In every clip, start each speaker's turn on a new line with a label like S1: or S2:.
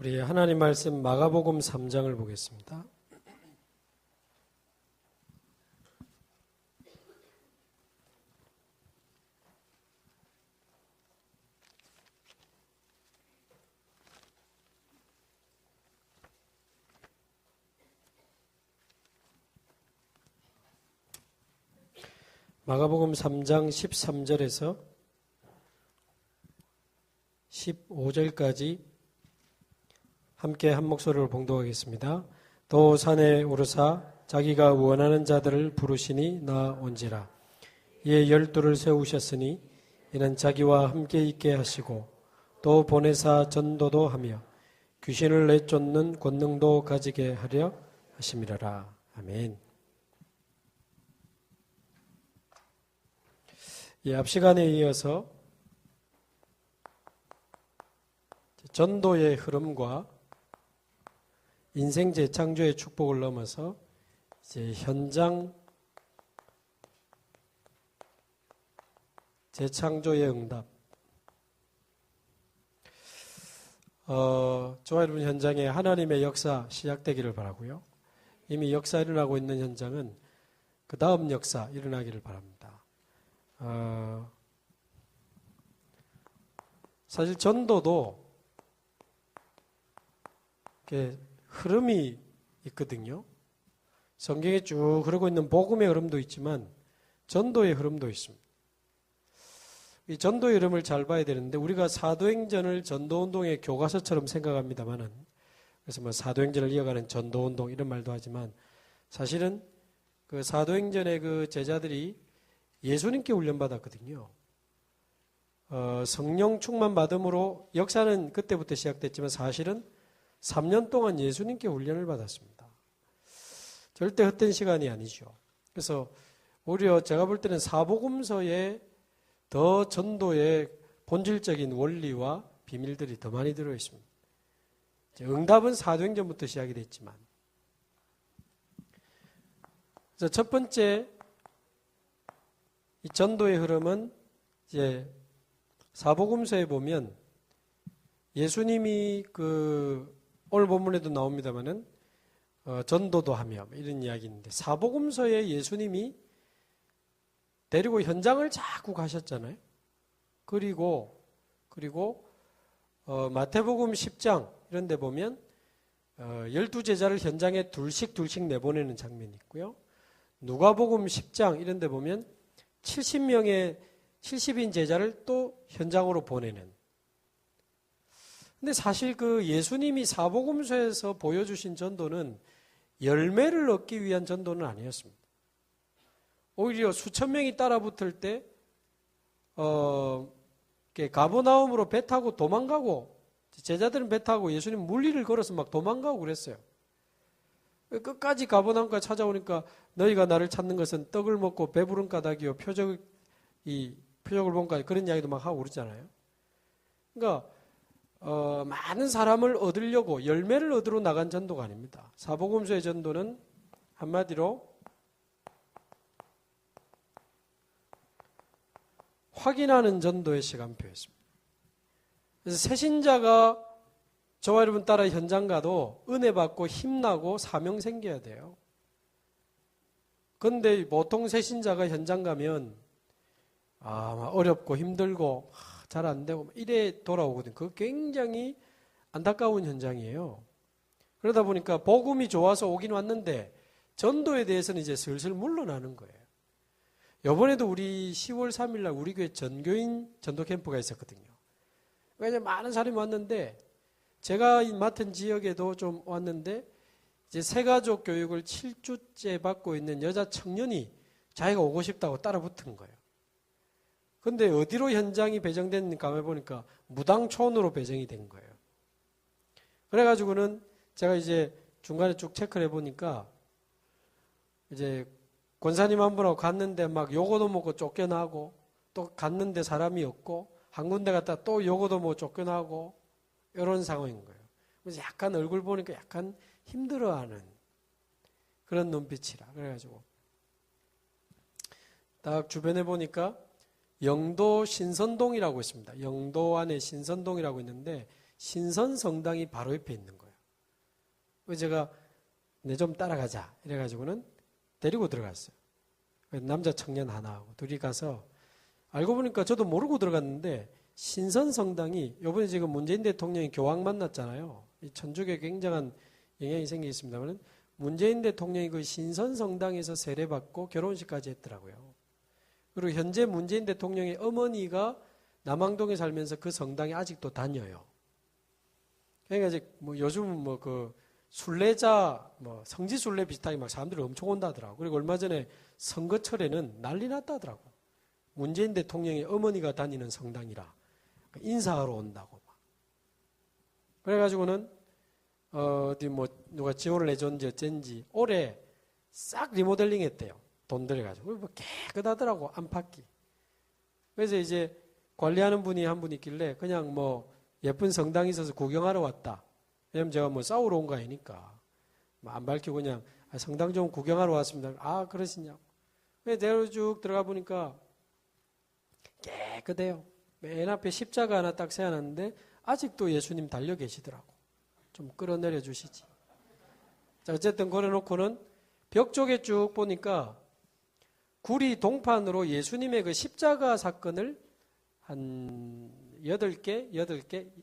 S1: 우리 하나님 말씀 마가복음 3장을 보겠습니다. 마가복음 3장 13절에서 15절까지 함께 한 목소리로 봉독하겠습니다. 또 산에 오르사 자기가 원하는 자들을 부르시니 나온지라. 이에 12를 세우셨으니 이는 자기와 함께 있게 하시고 또 보내사 전도도 하며 귀신을 내쫓는 권능도 가지게 하려 하심이라라. 아멘. 앞 시간에 이어서 전도의 흐름과 인생 재창조의 축복을 넘어서 이제 현장 재창조의 응답. 저와 여러분 현장에 하나님의 역사 시작되기를 바라고요. 이미 역사 일어나고 있는 현장은 그 다음 역사 일어나기를 바랍니다. 사실 전도도 이렇게 흐름이 있거든요. 성경에 쭉 흐르고 있는 복음의 흐름도 있지만 전도의 흐름도 있습니다. 이 전도의 흐름을 잘 봐야 되는데 우리가 사도행전을 전도운동의 교과서처럼 생각합니다만은, 그래서 뭐 사도행전을 이어가는 전도운동 이런 말도 하지만 사실은 그 사도행전의 그 제자들이 예수님께 훈련받았거든요. 성령 충만 받음으로 역사는 그때부터 시작됐지만 사실은 3년 동안 예수님께 훈련을 받았습니다. 절대 헛된 시간이 아니죠. 그래서 오히려 제가 볼 때는 사복음서에 더 전도의 본질적인 원리와 비밀들이 더 많이 들어있습니다. 응답은 사도행전부터 시작이 됐지만, 그래서 첫 번째 이 전도의 흐름은 이제 사복음서에 보면 예수님이 오늘 본문에도 나옵니다만은 전도도 하며 이런 이야기인데, 사복음서에 예수님이 데리고 현장을 자꾸 가셨잖아요. 그리고 마태복음 10장 이런 데 보면 12제자를 현장에 둘씩 내보내는 장면이 있고요. 누가복음 10장 이런 데 보면 70인 제자를 또 현장으로 보내는. 근데 사실 그 예수님이 사복음서에서 보여주신 전도는 열매를 얻기 위한 전도는 아니었습니다. 오히려 수천 명이 따라붙을 때 가버나움으로 배 타고 도망가고, 제자들은 배 타고 예수님 물리를 걸어서 막 도망가고 그랬어요. 끝까지 가버나움까지 찾아오니까 너희가 나를 찾는 것은 떡을 먹고 배부른 까닭이요 표적을 본까 그런 이야기도 막 하고 그러잖아요. 그러니까 많은 사람을 얻으려고 열매를 얻으러 나간 전도가 아닙니다. 사복음서의 전도는 한마디로 확인하는 전도의 시간표였습니다. 그래서 새신자가 저와 여러분 따라 현장 가도 은혜 받고 힘나고 사명 생겨야 돼요. 그런데 보통 새신자가 현장 가면 어렵고 힘들고 잘 안 되고 이래 돌아오거든요. 그거 굉장히 안타까운 현장이에요. 그러다 보니까 복음이 좋아서 오긴 왔는데 전도에 대해서는 이제 슬슬 물러나는 거예요. 이번에도 우리 10월 3일 날 우리 교회 전교인 전도 캠프가 있었거든요. 그러니까 많은 사람이 왔는데 제가 맡은 지역에도 좀 왔는데 이제 새가족 교육을 7주째 받고 있는 여자 청년이 자기가 오고 싶다고 따라 붙은 거예요. 근데 어디로 현장이 배정됐는가 해보니까 무당촌으로 배정이 된 거예요. 그래가지고는 제가 이제 중간에 쭉 체크를 해보니까 이제 권사님 한 분하고 갔는데 막 요거도 먹고 쫓겨나고, 또 갔는데 사람이 없고, 한 군데 갔다 또 요거도 뭐 쫓겨나고 이런 상황인 거예요. 그래서 약간 얼굴 보니까 약간 힘들어하는 그런 눈빛이라. 그래가지고 딱 주변에 보니까 영도 신선동이라고 있습니다. 영도 안에 신선동이라고 있는데 신선 성당이 바로 옆에 있는 거예요. 그래서 제가 내 좀 따라가자 이래가지고는 데리고 들어갔어요. 남자 청년 하나하고 둘이 가서 알고 보니까 저도 모르고 들어갔는데 신선 성당이 이번에 지금 문재인 대통령이 교황 만났잖아요. 이 천주교에 굉장한 영향이 생기겠습니다만 문재인 대통령이 그 신선 성당에서 세례받고 결혼식까지 했더라고요. 그리고 현재 문재인 대통령의 어머니가 남항동에 살면서 그 성당에 아직도 다녀요. 그러니까 이제 뭐 요즘 뭐 그 순례자 뭐 성지 순례 비슷하게 막 사람들이 엄청 온다더라고. 그리고 얼마 전에 선거철에는 난리 났다더라고. 문재인 대통령의 어머니가 다니는 성당이라 인사하러 온다고 막. 그래가지고는 어디 뭐 누가 지원을 해줬는지 어쩐지 올해 싹 리모델링 했대요. 돈 들여가지고 뭐 깨끗하더라고 안팎이. 그래서 이제 관리하는 분이 한 분 있길래 그냥 뭐 예쁜 성당이 있어서 구경하러 왔다. 왜냐면 제가 뭐 싸우러 온 거 아니니까 뭐 안 밝히고 그냥 성당 좀 구경하러 왔습니다. 아 그러시냐고. 그래서 내려 쭉 들어가 보니까 깨끗해요. 맨 앞에 십자가 하나 딱 세워놨는데 아직도 예수님 달려 계시더라고. 좀 끌어내려 주시지. 자 어쨌든 그래놓고는 벽 쪽에 쭉 보니까 구리 동판으로 예수님의 그 십자가 사건을 한 8개,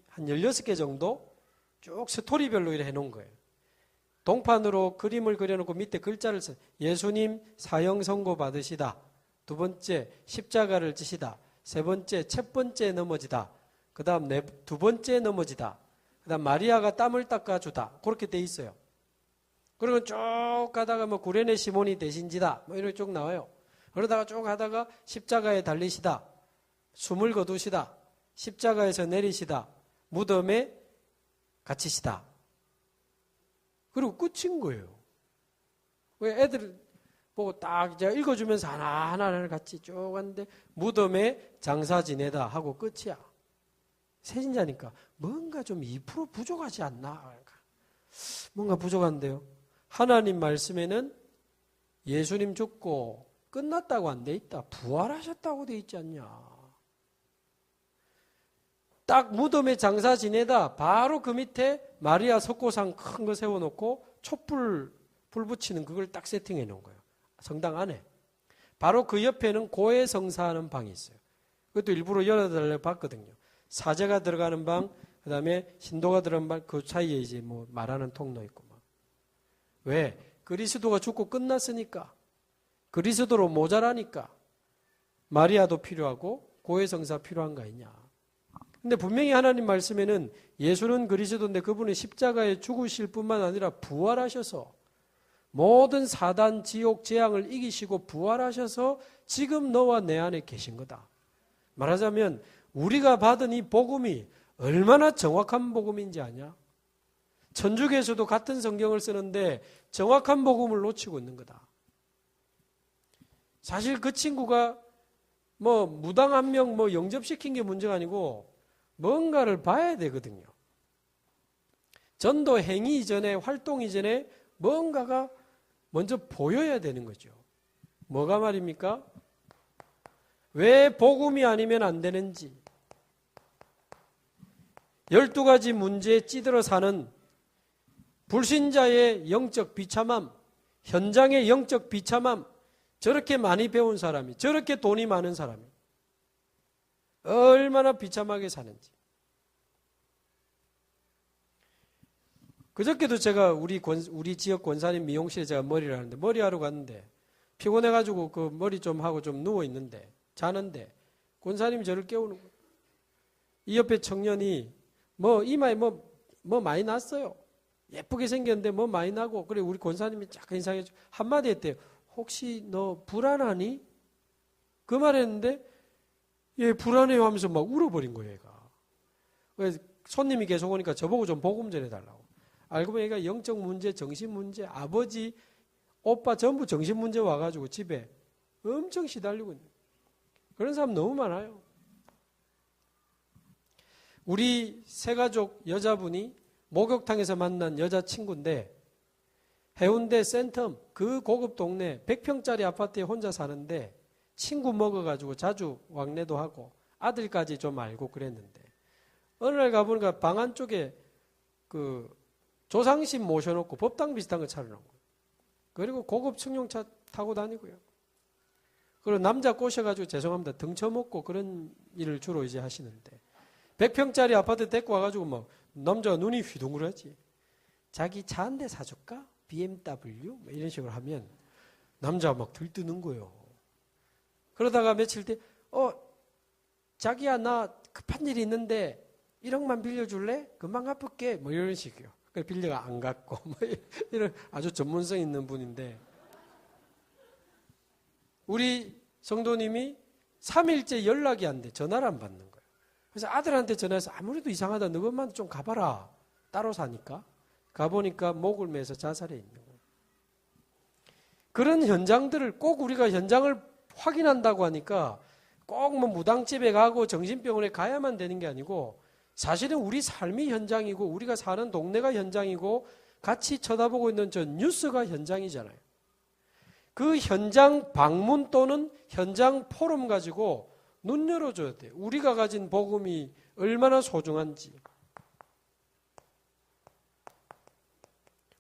S1: 한 16개 정도 쭉 스토리별로 이렇게 해놓은 거예요. 동판으로 그림을 그려놓고 밑에 글자를 써. 예수님 사형 선고 받으시다. 두 번째 십자가를 지시다. 세 번째 첫 번째 넘어지다. 그 다음 두 번째 넘어지다. 그 다음 마리아가 땀을 닦아주다. 그렇게 돼 있어요. 그리고 쭉 가다가 뭐 구레네 시몬이 대신지다. 뭐 이렇게 쭉 나와요. 그러다가 쭉 가다가 십자가에 달리시다. 숨을 거두시다. 십자가에서 내리시다. 무덤에 갇히시다. 그리고 끝인 거예요. 왜 애들 보고 딱 이제 읽어주면서 하나하나를 같이 쭉 하는데 무덤에 장사 지내다 하고 끝이야. 세신자니까 뭔가 좀 2% 부족하지 않나? 뭔가 부족한데요. 하나님 말씀에는 예수님 죽고 끝났다고 안 돼 있다. 부활하셨다고 돼 있지 않냐. 딱 무덤에 장사 지내다 바로 그 밑에 마리아 석고상 큰 거 세워놓고 촛불 불 붙이는 그걸 딱 세팅해 놓은 거예요. 성당 안에. 바로 그 옆에는 고해 성사하는 방이 있어요. 그것도 일부러 열어달라고 봤거든요. 사제가 들어가는 방, 그 다음에 신도가 들어가는 방, 그 사이에 이제 뭐 말하는 통로 있고 막. 왜? 그리스도가 죽고 끝났으니까. 그리스도로 모자라니까. 마리아도 필요하고 고해 성사 필요한 거 아니냐. 근데 분명히 하나님 말씀에는 예수는 그리스도인데 그분이 십자가에 죽으실 뿐만 아니라 부활하셔서 모든 사단, 지옥, 재앙을 이기시고 부활하셔서 지금 너와 내 안에 계신 거다. 말하자면 우리가 받은 이 복음이 얼마나 정확한 복음인지 아냐? 천주교에서도 같은 성경을 쓰는데 정확한 복음을 놓치고 있는 거다. 사실 그 친구가 뭐 무당 한 명 뭐 영접시킨 게 문제가 아니고 뭔가를 봐야 되거든요. 전도 행위 이전에 활동 이전에 뭔가가 먼저 보여야 되는 거죠. 뭐가 말입니까? 왜 복음이 아니면 안 되는지 12가지 문제에 찌들어 사는 불신자의 영적 비참함, 현장의 영적 비참함, 저렇게 많이 배운 사람이, 저렇게 돈이 많은 사람이 얼마나 비참하게 사는지. 그저께도 제가 우리 지역 권사님 미용실에 제가 머리를 하는데 머리하러 갔는데 피곤해가지고 그 머리 좀 하고 좀 누워 있는데 자는데 권사님이 저를 깨우는 거예요. 이 옆에 청년이 뭐 이마에 뭐 많이 났어요. 예쁘게 생겼는데 뭐 많이 나고 그래 우리 권사님이 약간 이상해져 한마디 했대요. 혹시 너 불안하니? 그 말 했는데 얘 불안해요 하면서 막 울어버린 거예요, 얘가. 그래서 손님이 계속 오니까 저보고 좀 복음 전해달라고. 알고 보니 얘가 영적 문제, 정신 문제, 아버지, 오빠 전부 정신 문제 와가지고 집에 엄청 시달리고 있는 거예요. 그런 사람 너무 많아요. 우리 새가족 여자분이 목욕탕에서 만난 여자친구인데 해운대 센텀 그 고급 동네 100평짜리 아파트에 혼자 사는데 친구 먹어가지고 자주 왕래도 하고 아들까지 좀 알고 그랬는데 어느 날 가보니까 방 안쪽에 그 조상신 모셔놓고 법당 비슷한 거 차려놓은 거예요. 그리고 고급 승용차 타고 다니고요. 그리고 남자 꼬셔가지고 죄송합니다. 등쳐먹고 그런 일을 주로 이제 하시는데 100평짜리 아파트 데리고 와가지고 막 남자가 눈이 휘둥그러지. 자기 차 한 대 사줄까? BMW? 뭐 이런 식으로 하면 남자가 막 들뜨는 거예요. 그러다가 며칠 뒤에 자기야 나 급한 일이 있는데 1억만 빌려줄래? 금방 갚을게. 뭐 이런 식이요. 그래서 빌려가 안 갚고 뭐 이런 아주 전문성 있는 분인데 우리 성도님이 3일째 연락이 안 돼. 전화를 안 받는 거예요. 그래서 아들한테 전화해서 아무래도 이상하다. 너 것만 좀 가봐라. 따로 사니까. 가보니까 목을 매서 자살해 있는 거예요. 그런 현장들을 꼭 우리가 현장을 확인한다고 하니까 꼭 뭐 무당집에 가고 정신병원에 가야만 되는 게 아니고 사실은 우리 삶이 현장이고 우리가 사는 동네가 현장이고 같이 쳐다보고 있는 저 뉴스가 현장이잖아요. 그 현장 방문 또는 현장 포럼 가지고 눈 열어줘야 돼요. 우리가 가진 복음이 얼마나 소중한지.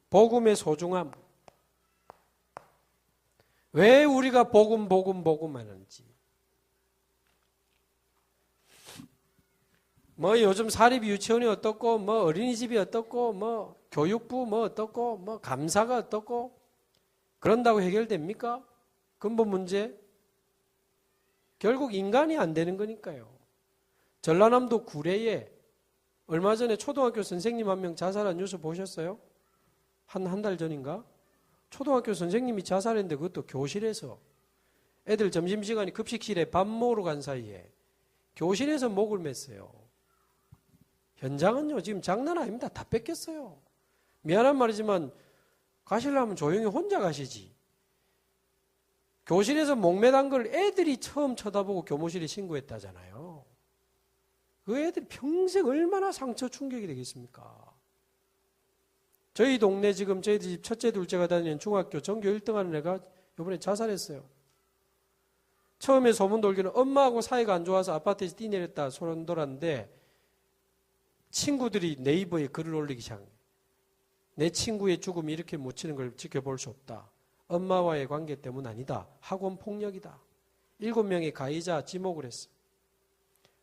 S1: 복음의 소중함. 왜 우리가 복음 하는지. 뭐 요즘 사립 유치원이 어떻고 뭐 어린이집이 어떻고 뭐 교육부 뭐 어떻고 뭐 감사가 어떻고 그런다고 해결됩니까? 근본 문제. 결국 인간이 안 되는 거니까요. 전라남도 구례에 얼마 전에 초등학교 선생님 한 명 자살한 뉴스 보셨어요? 한 달 전인가? 초등학교 선생님이 자살했는데 그것도 교실에서 애들 점심시간에 급식실에 밥 먹으러 간 사이에 교실에서 목을 맸어요. 현장은요 지금 장난 아닙니다. 다 뺏겼어요. 미안한 말이지만 가시려면 조용히 혼자 가시지. 교실에서 목매단 걸 애들이 처음 쳐다보고 교무실에 신고했다잖아요. 그 애들이 평생 얼마나 상처 충격이 되겠습니까? 저희 동네 지금 저희 집 첫째 둘째가 다니는 중학교 전교 1등 하는 애가 이번에 자살했어요. 처음에 소문 돌기는 엄마하고 사이가 안 좋아서 아파트에서 뛰내렸다 소문 돌았는데 친구들이 네이버에 글을 올리기 시작해요. 내 친구의 죽음이 이렇게 묻히는 걸 지켜볼 수 없다. 엄마와의 관계 때문 아니다. 학원 폭력이다. 7명의 가해자 지목을 했어요.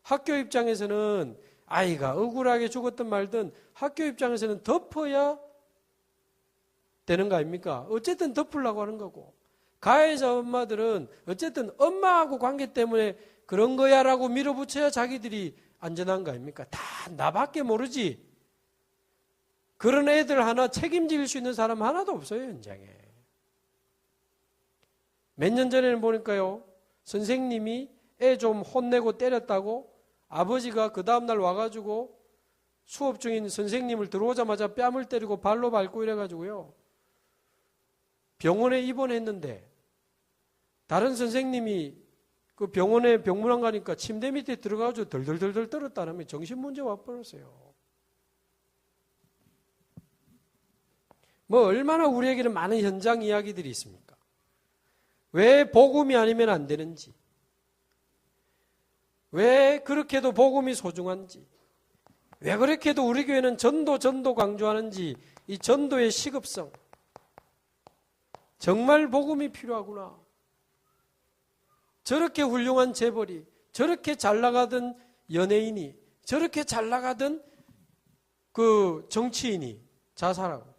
S1: 학교 입장에서는 아이가 억울하게 죽었든 말든 학교 입장에서는 덮어야 되는 거 아닙니까? 어쨌든 덮으려고 하는 거고 가해자 엄마들은 어쨌든 엄마하고 관계 때문에 그런 거야라고 밀어붙여야 자기들이 안전한 거 아닙니까? 다 나밖에 모르지. 그런 애들 하나 책임질 수 있는 사람 하나도 없어요, 현장에. 몇 년 전에는 보니까요, 선생님이 애 좀 혼내고 때렸다고 아버지가 그 다음날 와가지고 수업 중인 선생님을 들어오자마자 뺨을 때리고 발로 밟고 이래가지고요, 병원에 입원했는데 다른 선생님이 그 병원에 병문안 가니까 침대 밑에 들어가가지고 덜덜덜덜 떨었다 하면 정신문제 와버렸어요. 뭐 얼마나 우리에게는 많은 현장 이야기들이 있습니까? 왜 복음이 아니면 안 되는지, 왜 그렇게도 복음이 소중한지, 왜 그렇게도 우리 교회는 전도 강조하는지, 이 전도의 시급성, 정말 복음이 필요하구나. 저렇게 훌륭한 재벌이, 저렇게 잘 나가던 연예인이, 저렇게 잘 나가던 그 정치인이 자살하고,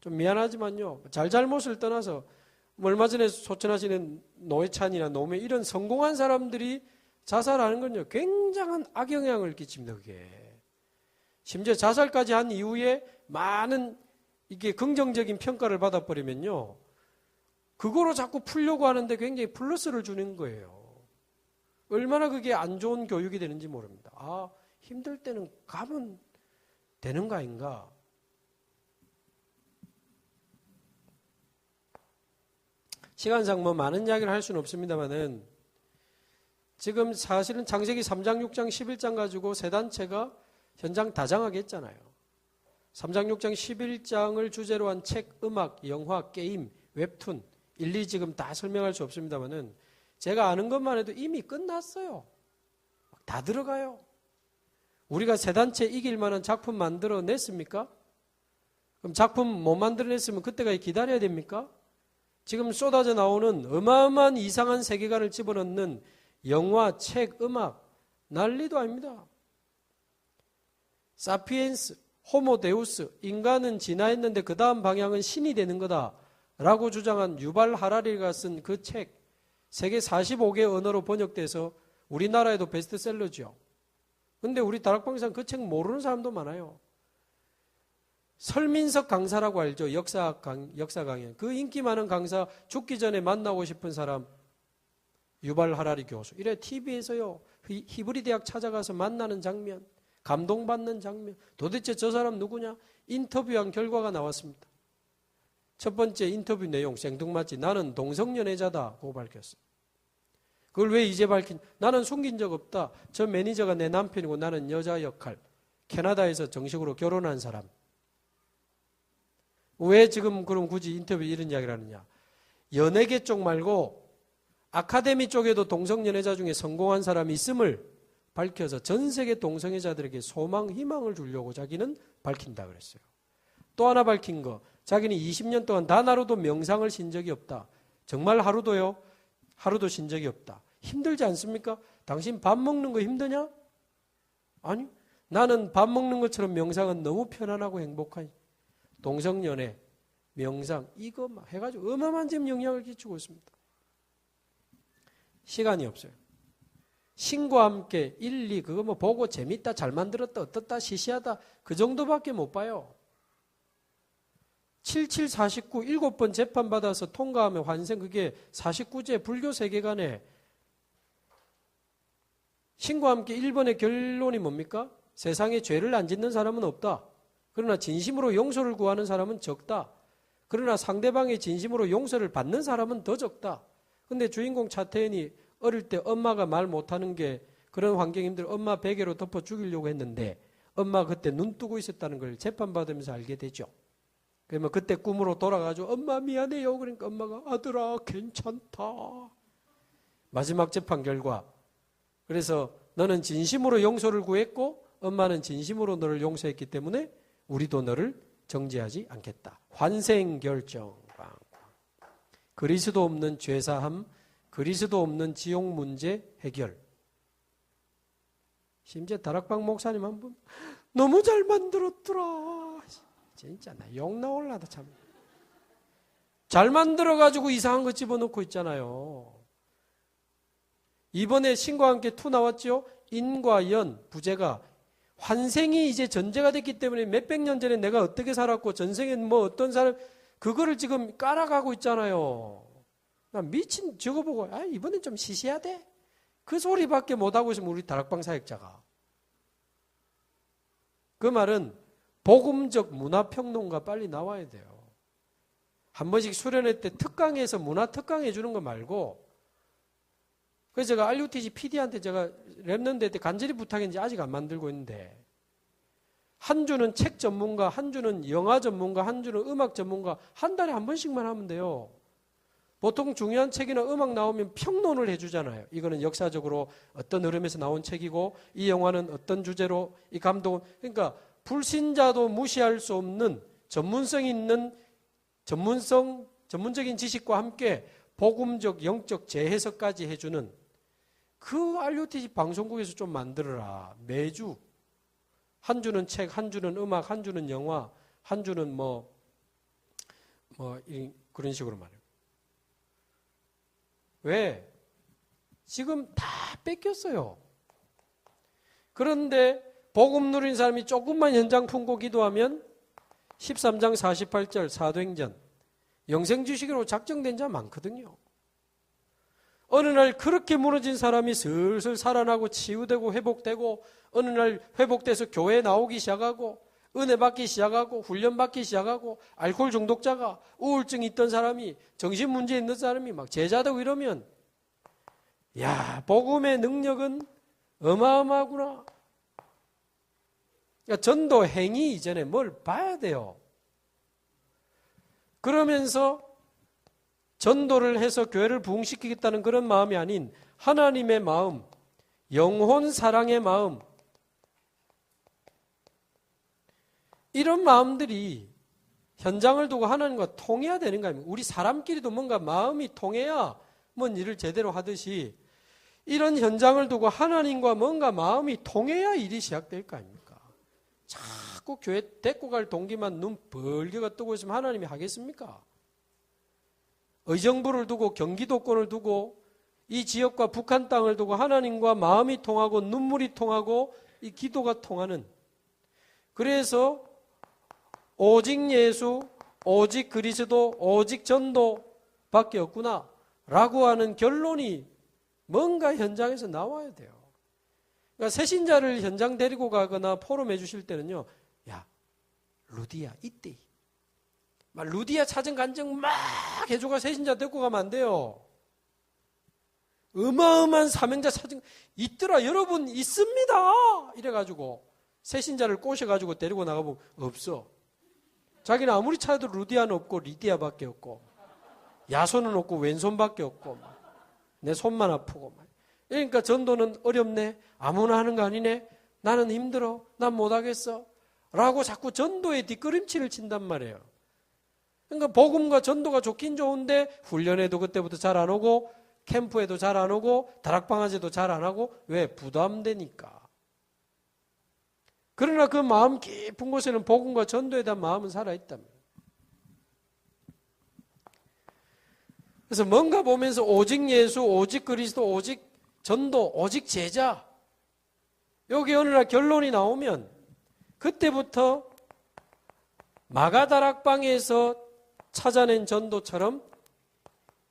S1: 좀 미안하지만요, 잘잘못을 떠나서 얼마 전에 소천하시는 노회찬이나 노무현 이런 성공한 사람들이 자살하는 건요, 굉장한 악영향을 끼칩니다. 그게 심지어 자살까지 한 이후에 많은 이게 긍정적인 평가를 받아버리면요, 그거로 자꾸 풀려고 하는데 굉장히 플러스를 주는 거예요. 얼마나 그게 안 좋은 교육이 되는지 모릅니다. 아, 힘들 때는 가면 되는 거 아닌가? 시간상 뭐 많은 이야기를 할 수는 없습니다만은 지금 사실은 창세기 3장, 6장, 11장 가지고 세 단체가 현장 다장하게 했잖아요. 3장, 6장, 11장을 주제로 한 책, 음악, 영화, 게임, 웹툰 일일이 지금 다 설명할 수 없습니다만은 제가 아는 것만 해도 이미 끝났어요. 다 들어가요. 우리가 세 단체 이길 만한 작품 만들어냈습니까? 그럼 작품 못 만들어냈으면 그때까지 기다려야 됩니까? 지금 쏟아져 나오는 어마어마한 이상한 세계관을 집어넣는 영화, 책, 음악 난리도 아닙니다. 사피엔스, 호모데우스, 인간은 진화했는데 그 다음 방향은 신이 되는 거다라고 주장한 유발 하라리가 쓴 그 책, 세계 45개 언어로 번역돼서 우리나라에도 베스트셀러죠. 근데 우리 다락방에서는 그 책 모르는 사람도 많아요. 설민석 강사라고 알죠? 역사 강연. 그 인기 많은 강사, 죽기 전에 만나고 싶은 사람, 유발 하라리 교수. 이래 TV에서요, 히브리 대학 찾아가서 만나는 장면, 감동받는 장면. 도대체 저 사람 누구냐? 인터뷰한 결과가 나왔습니다. 첫 번째 인터뷰 내용 생뚱맞지. 나는 동성연애자다고 밝혔어요. 그걸 왜 이제 나는 숨긴 적 없다. 저 매니저가 내 남편이고 나는 여자 역할. 캐나다에서 정식으로 결혼한 사람. 왜 지금 그럼 굳이 인터뷰 이런 이야기를 하느냐. 연예계 쪽 말고 아카데미 쪽에도 동성연애자 중에 성공한 사람이 있음을 밝혀서 전 세계 동성애자들에게 소망, 희망을 주려고 자기는 밝힌다 그랬어요. 또 하나 밝힌 거. 자기는 20년 동안 단 하루도 명상을 쉰 적이 없다. 정말 하루도요? 하루도 쉰 적이 없다. 힘들지 않습니까? 당신 밥 먹는 거 힘드냐? 아니, 나는 밥 먹는 것처럼 명상은 너무 편안하고 행복하니. 동성연애, 명상, 이거 막 해가지고 어마어마한 지금 영향을 끼치고 있습니다. 시간이 없어요. 신과 함께 1, 2 그거 뭐 보고 재밌다, 잘 만들었다, 어떻다, 시시하다 그 정도밖에 못 봐요. 77, 49, 7번 재판받아서 통과하면 환생 그게 49제 불교 세계관에 신과 함께 1번의 결론이 뭡니까? 세상에 죄를 안 짓는 사람은 없다. 그러나 진심으로 용서를 구하는 사람은 적다. 그러나 상대방의 진심으로 용서를 받는 사람은 더 적다. 근데 주인공 차태현이 어릴 때 엄마가 말 못하는 게 그런 환경이 힘들어 엄마 베개로 덮어 죽이려고 했는데 엄마 그때 눈 뜨고 있었다는 걸 재판받으면서 알게 되죠. 그러면 그때 꿈으로 돌아가지고 엄마 미안해요. 그러니까 엄마가 아들아 괜찮다. 마지막 재판 결과 그래서 너는 진심으로 용서를 구했고 엄마는 진심으로 너를 용서했기 때문에 우리도 너를 정죄하지 않겠다. 환생결정. 그리스도 없는 죄사함, 그리스도 없는 지옥 문제 해결. 심지어 다락방 목사님 한 분 너무 잘 만들었더라. 진짜 나 욕 나올라다 참. 잘 만들어가지고 이상한 거 집어넣고 있잖아요. 이번에 신과 함께 2 나왔죠. 인과 연, 부제가 환생이 이제 전제가 됐기 때문에 몇백 년 전에 내가 어떻게 살았고 전생엔 뭐 어떤 사람 그거를 지금 깔아가고 있잖아요. 나 미친 저거 보고 이번엔 좀 시시하대. 그 소리밖에 못하고 있으면 우리 다락방 사역자가. 그 말은 복음적 문화평론가 빨리 나와야 돼요. 한 번씩 수련회 때 특강에서 문화 특강 해주는 거 말고 그래서 제가 RUTC PD한테 제가 랩런드 때 간절히 부탁했는지 아직 안 만들고 있는데 한 주는 책 전문가, 한 주는 영화 전문가, 한 주는 음악 전문가 한 달에 한 번씩만 하면 돼요. 보통 중요한 책이나 음악 나오면 평론을 해주잖아요. 이거는 역사적으로 어떤 흐름에서 나온 책이고 이 영화는 어떤 주제로 이 감독은 그러니까 불신자도 무시할 수 없는 전문성 있는 전문적인 지식과 함께 복음적 영적 재해석까지 해주는 그 RUTC 방송국에서 좀 만들어라. 매주 한 주는 책, 한 주는 음악, 한 주는 영화, 한 주는 그런 식으로 말해요. 왜? 지금 다 뺏겼어요. 그런데 복음 누린 사람이 조금만 현장 품고 기도하면 13장 48절 사도행전 영생주식으로 작정된 자 많거든요. 어느 날 그렇게 무너진 사람이 슬슬 살아나고 치유되고 회복되고 어느 날 회복돼서 교회에 나오기 시작하고 은혜 받기 시작하고 훈련 받기 시작하고 알코올 중독자가 우울증이 있던 사람이 정신문제 있는 사람이 막 제자되고 이러면 야 복음의 능력은 어마어마하구나. 그러니까 전도 행위 이전에 뭘 봐야 돼요. 그러면서 전도를 해서 교회를 부흥시키겠다는 그런 마음이 아닌 하나님의 마음, 영혼 사랑의 마음, 이런 마음들이 현장을 두고 하나님과 통해야 되는 거 아닙니까? 우리 사람끼리도 뭔가 마음이 통해야 뭔 일을 제대로 하듯이 이런 현장을 두고 하나님과 뭔가 마음이 통해야 일이 시작될 거 아닙니까? 자꾸 교회 데리고 갈 동기만 눈 벌게가 뜨고 있으면 하나님이 하겠습니까? 의정부를 두고 경기도권을 두고 이 지역과 북한 땅을 두고 하나님과 마음이 통하고 눈물이 통하고 이 기도가 통하는, 그래서 오직 예수, 오직 그리스도, 오직 전도밖에 없구나 라고 하는 결론이 뭔가 현장에서 나와야 돼요. 그러니까 새신자를 현장 데리고 가거나 포럼해 주실 때는요, 야, 루디아 이때 막 루디아 사정 간증 막 해줘가 새신자 데리고 가면 안 돼요. 어마어마한 사명자 사정 있더라, 여러분 있습니다 이래가지고 새신자를 꼬셔가지고 데리고 나가보면 없어. 자기는 아무리 찾아도 루디아는 없고 리디아밖에 없고 야손은 없고 왼손밖에 없고 내 손만 아프고. 그러니까 전도는 어렵네, 아무나 하는 거 아니네, 나는 힘들어, 난 못하겠어 라고 자꾸 전도에 뒷걸음질을 친단 말이에요. 그러니까 복음과 전도가 좋긴 좋은데 훈련에도 그때부터 잘 안 오고 캠프에도 잘 안 오고 다락방아제도 잘 안 하고. 왜? 부담되니까. 그러나 그 마음 깊은 곳에는 복음과 전도에 대한 마음은 살아있답니다. 그래서 뭔가 보면서 오직 예수, 오직 그리스도, 오직 전도, 오직 제자, 여기 어느 날 결론이 나오면 그때부터 마가다락방에서 찾아낸 전도처럼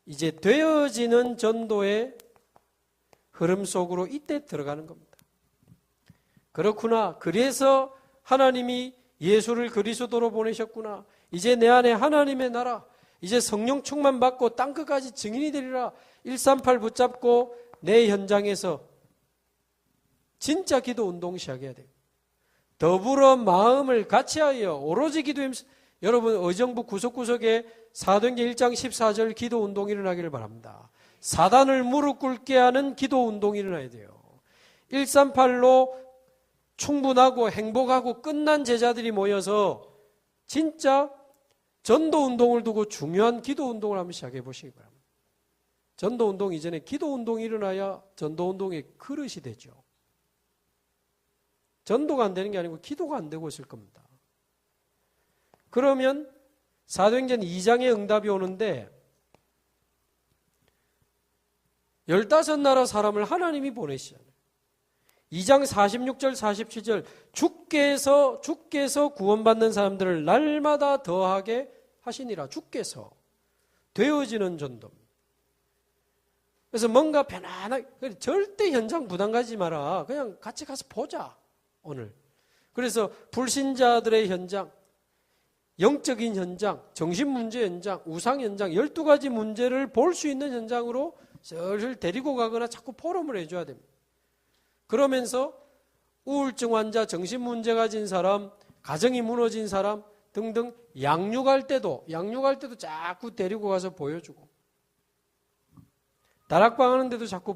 S1: 이제 되어지는 전도의 흐름 속으로 이때 들어가는 겁니다. 그렇구나. 그래서 하나님이 예수를 그리스도로 보내셨구나. 이제 내 안에 하나님의 나라, 이제 성령 충만 받고 땅끝까지 증인이 되리라. 138 붙잡고 내 현장에서 진짜 기도 운동 시작해야 돼요. 더불어 마음을 같이하여 오로지 기도하면서. 여러분 의정부 구석구석에 사도행전 1장 14절 기도 운동이 일어나기를 바랍니다. 사단을 무릎 꿇게 하는 기도 운동이 일어나야 돼요. 138로 충분하고 행복하고 끝난 제자들이 모여서 진짜 전도 운동을 두고 중요한 기도 운동을 한번 시작해 보시기 바랍니다. 전도 운동 이전에 기도 운동이 일어나야 전도 운동의 그릇이 되죠. 전도가 안 되는 게 아니고 기도가 안 되고 있을 겁니다. 그러면 사도행전 2장의 응답이 오는데 15나라 사람을 하나님이 보내시잖아요. 2장 46절 47절 주께서 구원받는 사람들을 날마다 더하게 하시니라. 주께서 되어지는 전도. 그래서 뭔가 편안하게, 절대 현장 부담 가지 마라. 그냥 같이 가서 보자 오늘. 그래서 불신자들의 현장, 영적인 현장, 정신문제 현장, 우상 현장, 12가지 문제를 볼 수 있는 현장으로 슬슬 데리고 가거나 자꾸 포럼을 해줘야 됩니다. 그러면서 우울증 환자, 정신문제 가진 사람, 가정이 무너진 사람 등등 양육할 때도 자꾸 데리고 가서 보여주고, 다락방 하는 데도 자꾸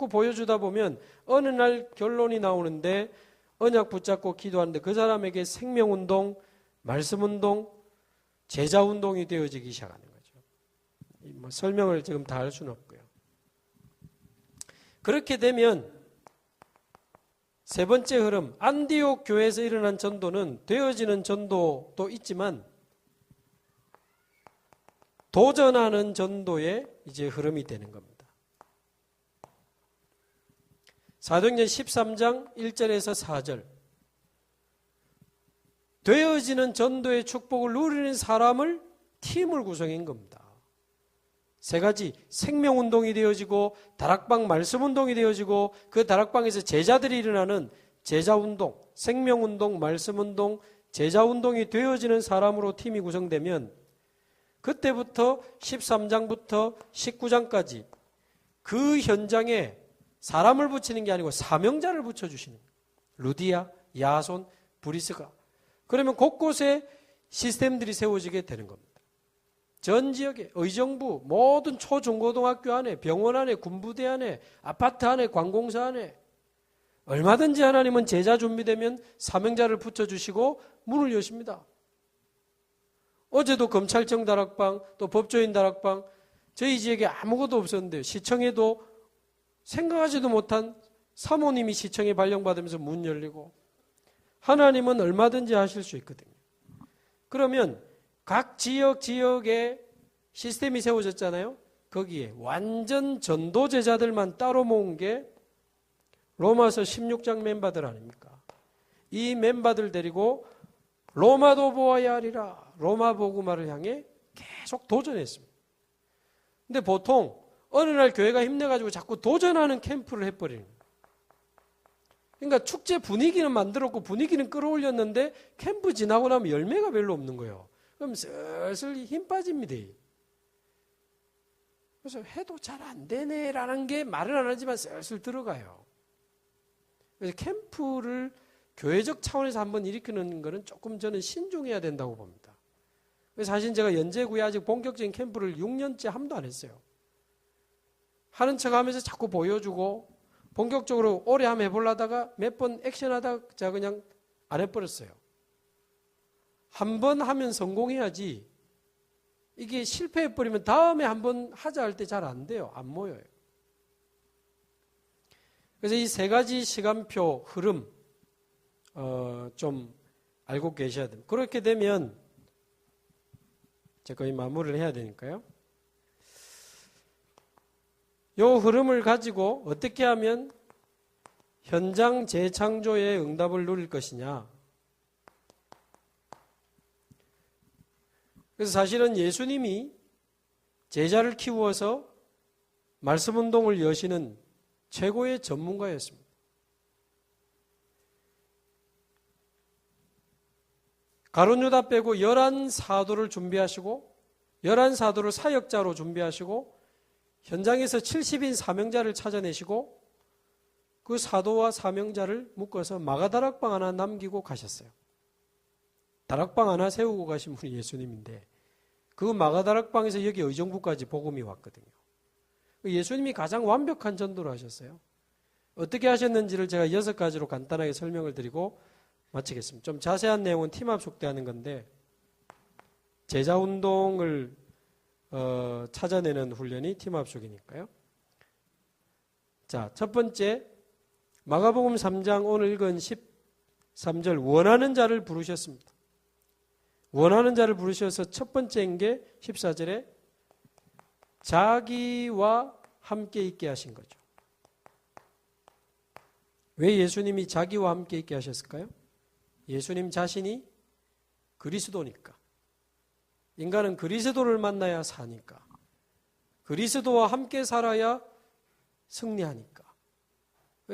S1: 보여주다 보면 어느 날 결론이 나오는데 언약 붙잡고 기도하는데 그 사람에게 생명운동, 말씀운동, 제자운동이 되어지기 시작하는 거죠. 뭐 설명을 지금 다 할 수는 없고요. 그렇게 되면 세 번째 흐름, 안디옥 교회에서 일어난 전도는 되어지는 전도도 있지만 도전하는 전도의 이제 흐름이 되는 겁니다. 사도행전 13장 1절에서 4절. 되어지는 전도의 축복을 누리는 사람을 팀을 구성한 겁니다. 세 가지, 생명운동이 되어지고 다락방 말씀운동이 되어지고 그 다락방에서 제자들이 일어나는 제자운동, 생명운동, 말씀운동, 제자운동이 되어지는 사람으로 팀이 구성되면 그때부터 13장부터 19장까지 그 현장에 사람을 붙이는 게 아니고 사명자를 붙여주시는 거예요. 루디아, 야손, 브리스가. 그러면 곳곳에 시스템들이 세워지게 되는 겁니다. 전 지역에 의정부 모든 초중고등학교 안에 병원 안에 군부대 안에 아파트 안에 관공서 안에 얼마든지 하나님은 제자 준비되면 사명자를 붙여주시고 문을 여십니다. 어제도 검찰청 다락방, 또 법조인 다락방, 저희 지역에 아무것도 없었는데요. 시청에도 생각하지도 못한 사모님이 시청에 발령받으면서 문 열리고, 하나님은 얼마든지 하실 수 있거든요. 그러면 각 지역에 시스템이 세워졌잖아요. 거기에 완전 전도 제자들만 따로 모은 게 로마서 16장 멤버들 아닙니까? 이 멤버들 데리고 로마도 보아야 하리라, 로마 복음화를 향해 계속 도전했습니다. 근데 보통 어느 날 교회가 힘내가지고 자꾸 도전하는 캠프를 해버리는 거예요. 그러니까 축제 분위기는 만들었고 분위기는 끌어올렸는데 캠프 지나고 나면 열매가 별로 없는 거예요. 그럼 슬슬 힘 빠집니다. 그래서 해도 잘 안 되네라는 게 말은 안 하지만 슬슬 들어가요. 그래서 캠프를 교회적 차원에서 한번 일으키는 것은 조금 저는 신중해야 된다고 봅니다. 그래서 사실 제가 연제구에 아직 본격적인 캠프를 6년째 한 번도 안 했어요. 하는 척 하면서 자꾸 보여주고 본격적으로 오래 한번 해보려다가 몇 번 액션하다가 제가 그냥 안 해버렸어요. 한 번 하면 성공해야지, 이게 실패해버리면 다음에 한 번 하자 할 때 잘 안 돼요. 안 모여요. 그래서 이 세 가지 시간표 흐름 좀 알고 계셔야 됩니다. 그렇게 되면 제가 거의 마무리를 해야 되니까요. 이 흐름을 가지고 어떻게 하면 현장 재창조의 응답을 누릴 것이냐. 그래서 사실은 예수님이 제자를 키워서 말씀 운동을 여시는 최고의 전문가였습니다. 가룟 유다 빼고 11사도를 준비하시고 11사도를 사역자로 준비하시고 현장에서 70인 사명자를 찾아내시고 그 사도와 사명자를 묶어서 마가다락방 하나 남기고 가셨어요. 다락방 하나 세우고 가신 분이 예수님인데 그 마가다락방에서 여기 의정부까지 복음이 왔거든요. 예수님이 가장 완벽한 전도를 하셨어요. 어떻게 하셨는지를 제가 6가지로 간단하게 설명을 드리고 마치겠습니다. 좀 자세한 내용은 팀업 속대하는 건데 제자운동을 찾아내는 훈련이 팀업속이니까요. 자, 첫 번째 마가복음 3장 오늘 읽은 13절 원하는 자를 부르셨습니다. 원하는 자를 부르셔서 첫 번째인 게 14절에 자기와 함께 있게 하신 거죠. 왜 예수님이 자기와 함께 있게 하셨을까요? 예수님 자신이 그리스도니까. 인간은 그리스도를 만나야 사니까. 그리스도와 함께 살아야 승리하니까.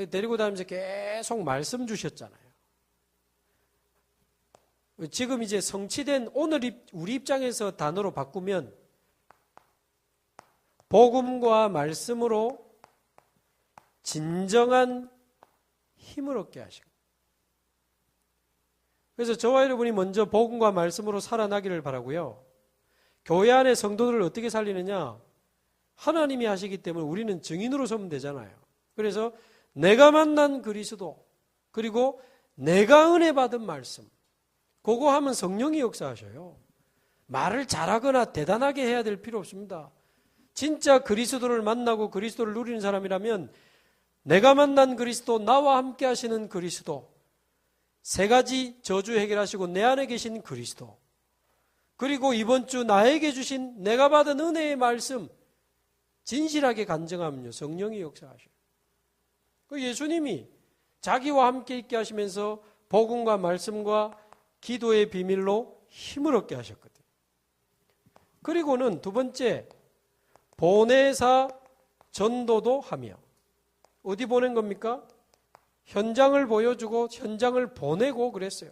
S1: 데리고 다니면서 계속 말씀 주셨잖아요. 지금 이제 성취된 오늘 우리 입장에서 단어로 바꾸면 복음과 말씀으로 진정한 힘을 얻게 하신 거예요. 그래서 저와 여러분이 먼저 복음과 말씀으로 살아나기를 바라고요. 교회 안에 성도들을 어떻게 살리느냐? 하나님이 하시기 때문에 우리는 증인으로 서면 되잖아요. 그래서 내가 만난 그리스도, 그리고 내가 은혜 받은 말씀, 그거 하면 성령이 역사하셔요. 말을 잘하거나 대단하게 해야 될 필요 없습니다. 진짜 그리스도를 만나고 그리스도를 누리는 사람이라면 내가 만난 그리스도, 나와 함께 하시는 그리스도, 세 가지 저주 해결하시고 내 안에 계신 그리스도, 그리고 이번 주 나에게 주신 내가 받은 은혜의 말씀 진실하게 간증하면요 성령이 역사하셔요. 예수님이 자기와 함께 있게 하시면서 복음과 말씀과 기도의 비밀로 힘을 얻게 하셨거든요. 그리고는 두 번째, 보내사 전도도 하며. 어디 보낸 겁니까? 현장을 보여주고 현장을 보내고 그랬어요.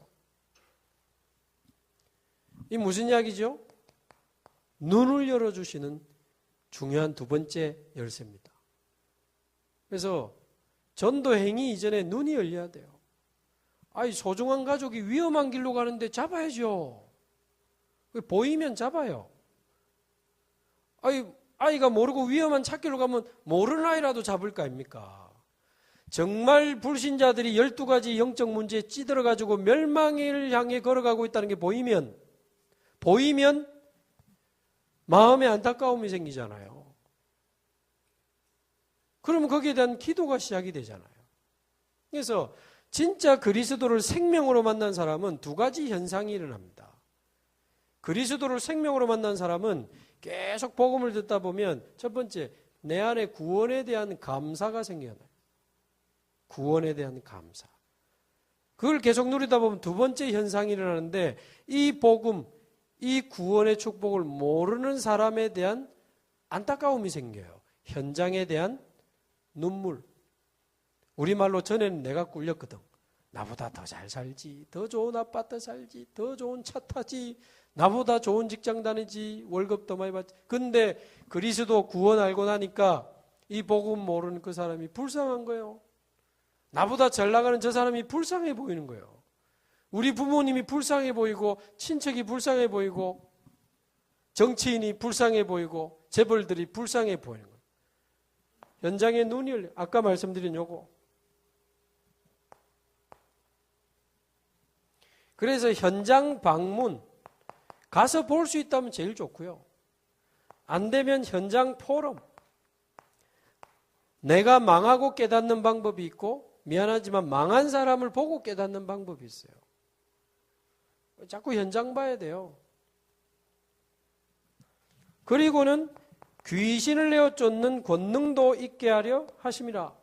S1: 이 무슨 이야기죠? 눈을 열어주시는 중요한 두 번째 열쇠입니다. 그래서 전도 행위 이전에 눈이 열려야 돼요. 소중한 가족이 위험한 길로 가는데 잡아야죠. 보이면 잡아요. 아이가 모르고 위험한 찾길로 가면 모르는 아이라도 잡을 거 아닙니까? 정말 불신자들이 12가지 영적 문제에 찌들어가지고 멸망을 향해 걸어가고 있다는 게 보이면 마음에 안타까움이 생기잖아요. 그러면 거기에 대한 기도가 시작이 되잖아요. 그래서 진짜 그리스도를 생명으로 만난 사람은 두 가지 현상이 일어납니다. 그리스도를 생명으로 만난 사람은 계속 복음을 듣다 보면 첫 번째, 내 안에 구원에 대한 감사가 생겨나요. 구원에 대한 감사. 그걸 계속 누리다 보면 두 번째 현상이 일어나는데 이 복음, 이 구원의 축복을 모르는 사람에 대한 안타까움이 생겨요. 현장에 대한 눈물. 우리말로 전에는 내가 꿀렸거든. 나보다 더 잘 살지, 더 좋은 아파트 살지, 더 좋은 차 타지, 나보다 좋은 직장 다니지, 월급 더 많이 받지. 근데 그리스도 구원 알고 나니까 이 복음 모르는 그 사람이 불쌍한 거예요. 나보다 잘 나가는 저 사람이 불쌍해 보이는 거예요. 우리 부모님이 불쌍해 보이고, 친척이 불쌍해 보이고, 정치인이 불쌍해 보이고, 재벌들이 불쌍해 보이는 거예요. 현장에 눈이 열려. 아까 말씀드린 요거. 그래서 현장 방문 가서 볼 수 있다면 제일 좋고요. 안 되면 현장 포럼. 내가 망하고 깨닫는 방법이 있고 미안하지만 망한 사람을 보고 깨닫는 방법이 있어요. 자꾸 현장 봐야 돼요. 그리고는 귀신을 내어 쫓는 권능도 있게 하려 하심이라.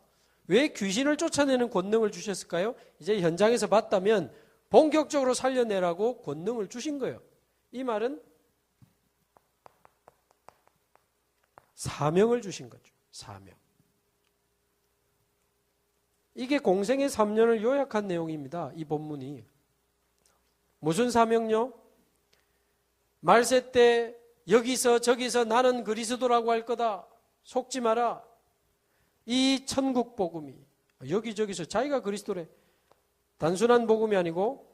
S1: 왜 귀신을 쫓아내는 권능을 주셨을까요? 이제 현장에서 봤다면 본격적으로 살려내라고 권능을 주신 거예요. 이 말은 사명을 주신 거죠. 사명. 이게 공생의 3년을 요약한 내용입니다. 이 본문이. 무슨 사명요? 말세 때 여기서 저기서 나는 그리스도라고 할 거다. 속지 마라. 이 천국 복음이 여기저기서 자기가 그리스도래. 단순한 복음이 아니고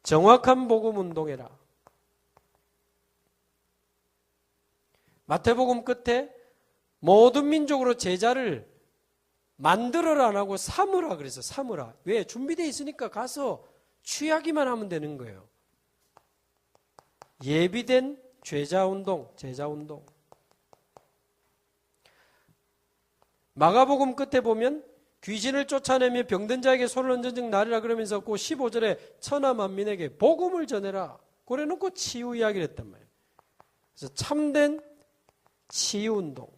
S1: 정확한 복음 운동해라. 마태복음 끝에 모든 민족으로 제자를 만들어라 안 하고 삼으라 그래서 삼으라. 왜? 준비되어 있으니까 가서 취하기만 하면 되는 거예요. 예비된 제자운동. 마가복음 끝에 보면 귀신을 쫓아내며 병든 자에게 손을 얹은 즉 나으리라 그러면서 그 15절에 천하 만민에게 복음을 전해라. 그래 놓고 치유 이야기를 했단 말이에요. 그래서 참된 치유운동.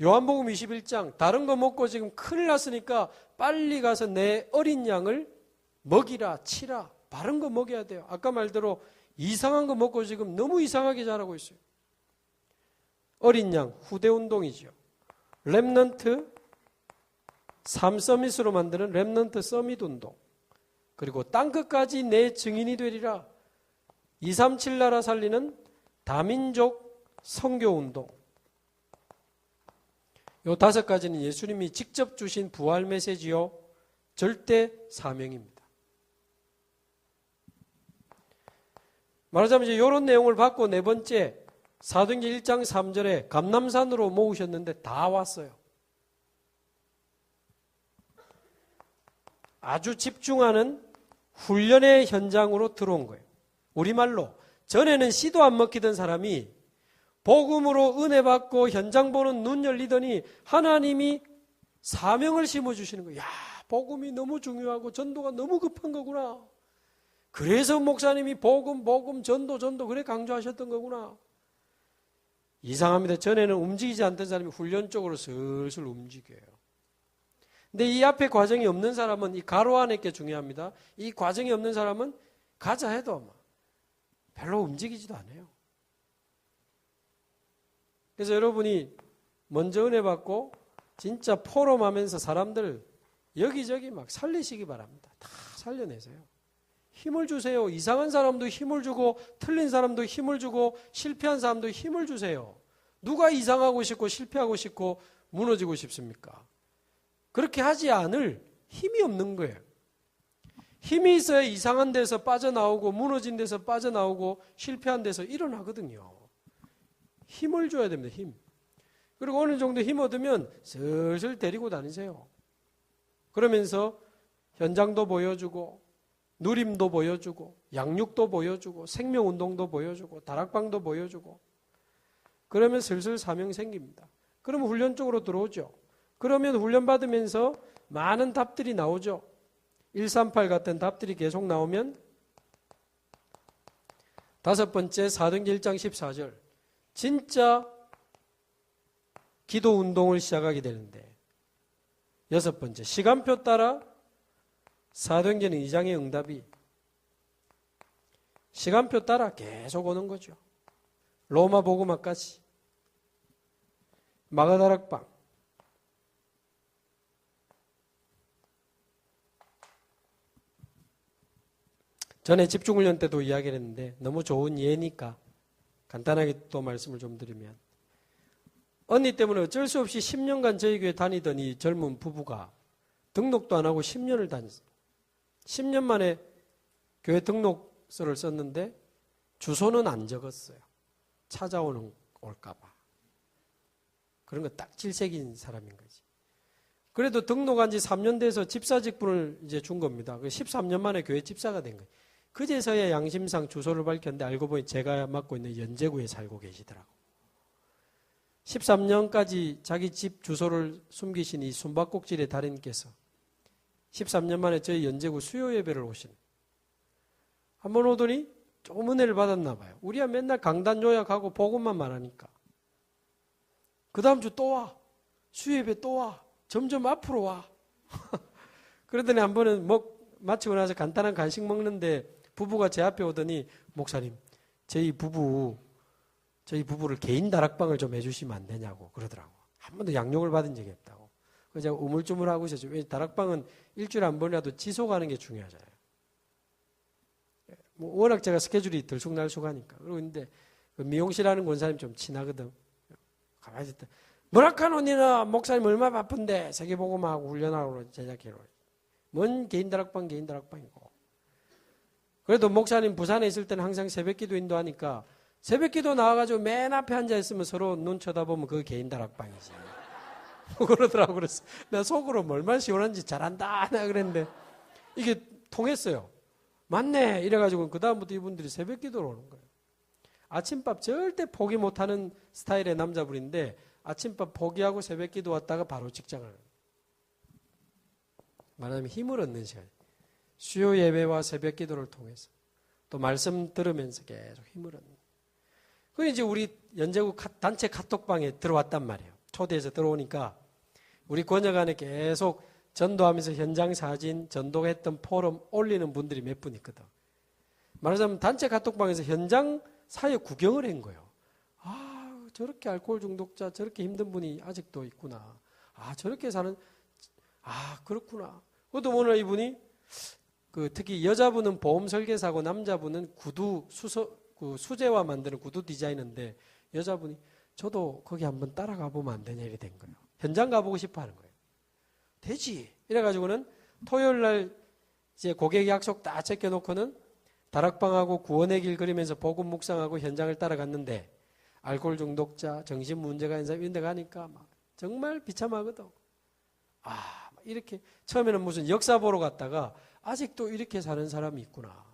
S1: 요한복음 21장 다른 거 먹고 지금 큰일 났으니까 빨리 가서 내 어린 양을 먹이라 치라. 바른 거 먹여야 돼요. 아까 말대로 이상한 거 먹고 지금 너무 이상하게 자라고 있어요. 어린 양 후대운동이죠. 렘넌트 3서밋으로 만드는 렘넌트 서밋 운동. 그리고 땅끝까지 내 증인이 되리라. 237 나라 살리는 다민족 선교 운동. 요 5가지는 예수님이 직접 주신 부활 메시지요. 절대 사명입니다. 말하자면 이제 이런 내용을 받고 네 번째 사도행전 1장 3절에 감람산으로 모으셨는데 다 왔어요. 아주 집중하는 훈련의 현장으로 들어온 거예요. 우리말로 전에는 씨도 안 먹히던 사람이 복음으로 은혜 받고 현장 보는 눈 열리더니 하나님이 사명을 심어주시는 거예요. 야, 복음이 너무 중요하고 전도가 너무 급한 거구나. 그래서 목사님이 복음, 전도 그래 강조하셨던 거구나. 이상합니다. 전에는 움직이지 않던 사람이 훈련 쪽으로 슬슬 움직여요. 근데 이 앞에 과정이 없는 사람은 이 가로 안에 게 중요합니다. 이 과정이 없는 사람은 가자 해도 별로 움직이지도 않아요. 그래서 여러분이 먼저 은혜 받고 진짜 포럼하면서 사람들 여기저기 막 살리시기 바랍니다. 다 살려내세요. 힘을 주세요. 이상한 사람도 힘을 주고 틀린 사람도 힘을 주고 실패한 사람도 힘을 주세요. 누가 이상하고 싶고 실패하고 싶고 무너지고 싶습니까? 그렇게 하지 않을 힘이 없는 거예요. 힘이 있어야 이상한 데서 빠져나오고 무너진 데서 빠져나오고 실패한 데서 일어나거든요. 힘을 줘야 됩니다. 힘. 그리고 어느 정도 힘 얻으면 슬슬 데리고 다니세요. 그러면서 현장도 보여주고 누림도 보여주고 양육도 보여주고 생명운동도 보여주고 다락방도 보여주고 그러면 슬슬 사명 생깁니다. 그러면 훈련 쪽으로 들어오죠. 그러면 훈련 받으면서 많은 답들이 나오죠. 138 같은 답들이 계속 나오면 다섯 번째 사도행전 1장 14절 진짜 기도 운동을 시작하게 되는데 여섯 번째 시간표 따라 사도행전 2장의 응답이 시간표 따라 계속 오는 거죠. 로마 복음화까지 마가다락방 전에 집중훈련 때도 이야기를 했는데 너무 좋은 예니까 간단하게 또 말씀을 좀 드리면 언니 때문에 어쩔 수 없이 10년간 저희 교회 다니던 이 젊은 부부가 등록도 안 하고 10년을 다녔어요. 10년 만에 교회 등록서를 썼는데 주소는 안 적었어요. 올까 봐. 그런 거 딱 질색인 사람인 거지. 그래도 등록한 지 3년 돼서 집사 직분을 이제 준 겁니다. 13년 만에 교회 집사가 된 거예요. 그제서야 양심상 주소를 밝혔는데 알고 보니 제가 맡고 있는 연제구에 살고 계시더라고. 13년까지 자기 집 주소를 숨기신 이 숨바꼭질의 달인께서 13년 만에 저희 연제구 수요 예배를 오신. 한번 오더니 조금 은혜를 받았나 봐요. 우리야 맨날 강단 요약하고 복음만 말하니까. 그 다음 주 또 와. 수요 예배 또 와. 점점 앞으로 와. 그러더니 한 번은 마치고 나서 간단한 간식 먹는데 부부가 제 앞에 오더니 목사님 저희 부부를 개인 다락방을 좀 해주시면 안 되냐고 그러더라고. 한 번도 양육을 받은 적이 없다고. 그래서 제가 우물쭈물하고 있었죠. 왜 다락방은 일주일에 한 번이라도 지속하는 게 중요하잖아요. 워낙 제가 스케줄이 들쑥날쑥하니까. 그리고 근데 그 미용실 하는 권사님 좀 친하거든. 가만히 있다. 뭐라카노니나 목사님 얼마 바쁜데 세계복음하고 훈련하고 제작해로. 뭔 개인 다락방이고. 그래도 목사님 부산에 있을 때는 항상 새벽기도 인도하니까 새벽기도 나와가지고 맨 앞에 앉아있으면 서로 눈 쳐다보면 그거 개인 다락방이지. 그러더라고. 그랬어. 내가 속으로 얼마나 시원한지 잘한다. 내가 그랬는데 이게 통했어요. 맞네. 이래가지고 그다음부터 이분들이 새벽기도로 오는 거예요. 아침밥 절대 포기 못하는 스타일의 남자분인데 아침밥 포기하고 새벽기도 왔다가 바로 직장을. 말하자면 힘을 얻는 시간. 수요 예배와 새벽기도를 통해서 또 말씀 들으면서 계속 힘을 얻는. 그 이제 우리 연제구 단체 카톡방에 들어왔단 말이에요. 초대해서 들어오니까 우리 권역안에 계속 전도하면서 현장 사진, 전도했던 포럼 올리는 분들이 몇 분 있거든. 말하자면 단체 카톡방에서 현장 사역 구경을 한 거예요. 아, 저렇게 알코올 중독자, 저렇게 힘든 분이 아직도 있구나. 아, 저렇게 사는, 아, 그렇구나. 그것도 오늘 이분이 특히 여자분은 보험 설계사고 남자분은 수제화 만드는 구두 디자이너인데 여자분이 저도 거기 한번 따라가 보면 안 되냐 이래 된 거예요. 현장 가보고 싶어 하는 거예요. 되지. 이래가지고는 토요일 날 이제 고객 약속 다 제껴놓고는 다락방하고 구원의 길 그리면서 복음 묵상하고 현장을 따라갔는데 알코올 중독자, 정신 문제가 있는 사람 이런 데 가니까 막 정말 비참하거든. 아, 이렇게 처음에는 무슨 역사 보러 갔다가 아직도 이렇게 사는 사람이 있구나.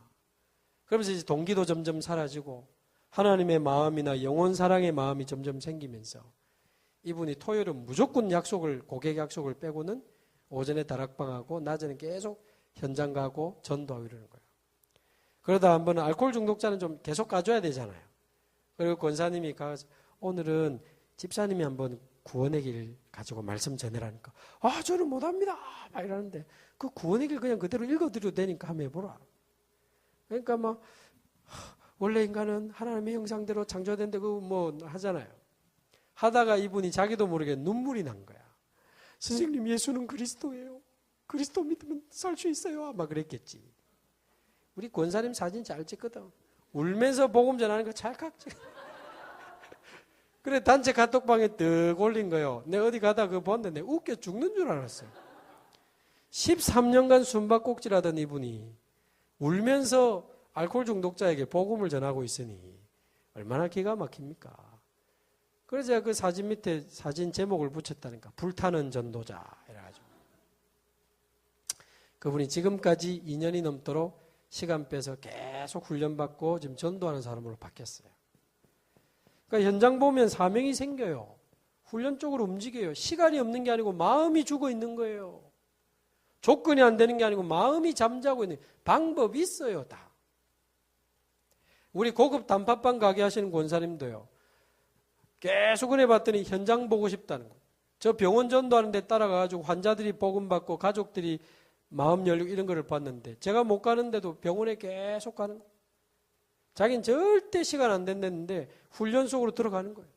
S1: 그러면서 이제 동기도 점점 사라지고 하나님의 마음이나 영혼 사랑의 마음이 점점 생기면서 이분이 토요일은 무조건 고객 약속을 빼고는 오전에 다락방하고 낮에는 계속 현장 가고 전도하고 이러는 거예요. 그러다 한 번은 알코올 중독자는 좀 계속 가줘야 되잖아요. 그리고 권사님이 가서 오늘은 집사님이 한번 구원의 길 가지고 말씀 전해라니까 아 저는 못합니다 막 이러는데 그 구원의 길 그냥 그대로 읽어드려도 되니까 한번 해보라. 그러니까 막 원래 인간은 하나님의 형상대로 창조된데 그거 뭐 하잖아요. 하다가 이분이 자기도 모르게 눈물이 난 거야. 선생님 예수는 그리스도예요. 그리스도 믿으면 살 수 있어요. 아마 그랬겠지. 우리 권사님 사진 잘 찍거든. 울면서 복음 전하는 거 찰칵 찍어. 그래 단체 카톡방에 떡 올린 거예요. 내가 어디 가다 그거 봤는데 내가 웃겨 죽는 줄 알았어요. 13년간 숨바꼭질하던 이분이 울면서 알코올 중독자에게 복음을 전하고 있으니 얼마나 기가 막힙니까? 그래서 제가 그 사진 밑에 사진 제목을 붙였다니까. 불타는 전도자. 이래가지고. 그분이 지금까지 2년이 넘도록 시간 빼서 계속 훈련받고 지금 전도하는 사람으로 바뀌었어요. 그러니까 현장 보면 사명이 생겨요. 훈련 쪽으로 움직여요. 시간이 없는 게 아니고 마음이 죽어 있는 거예요. 조건이 안 되는 게 아니고 마음이 잠자고 있는 방법이 있어요. 다. 우리 고급 단팥빵 가게 하시는 권사님도요. 계속 은혜 봤더니 현장 보고 싶다는 거예요. 저 병원 전도하는 데 따라가가지고 환자들이 복음받고 가족들이 마음 열리고 이런 거를 봤는데 제가 못 가는데도 병원에 계속 가는 거예요. 자기는 절대 시간 안 된다는데 훈련 속으로 들어가는 거예요.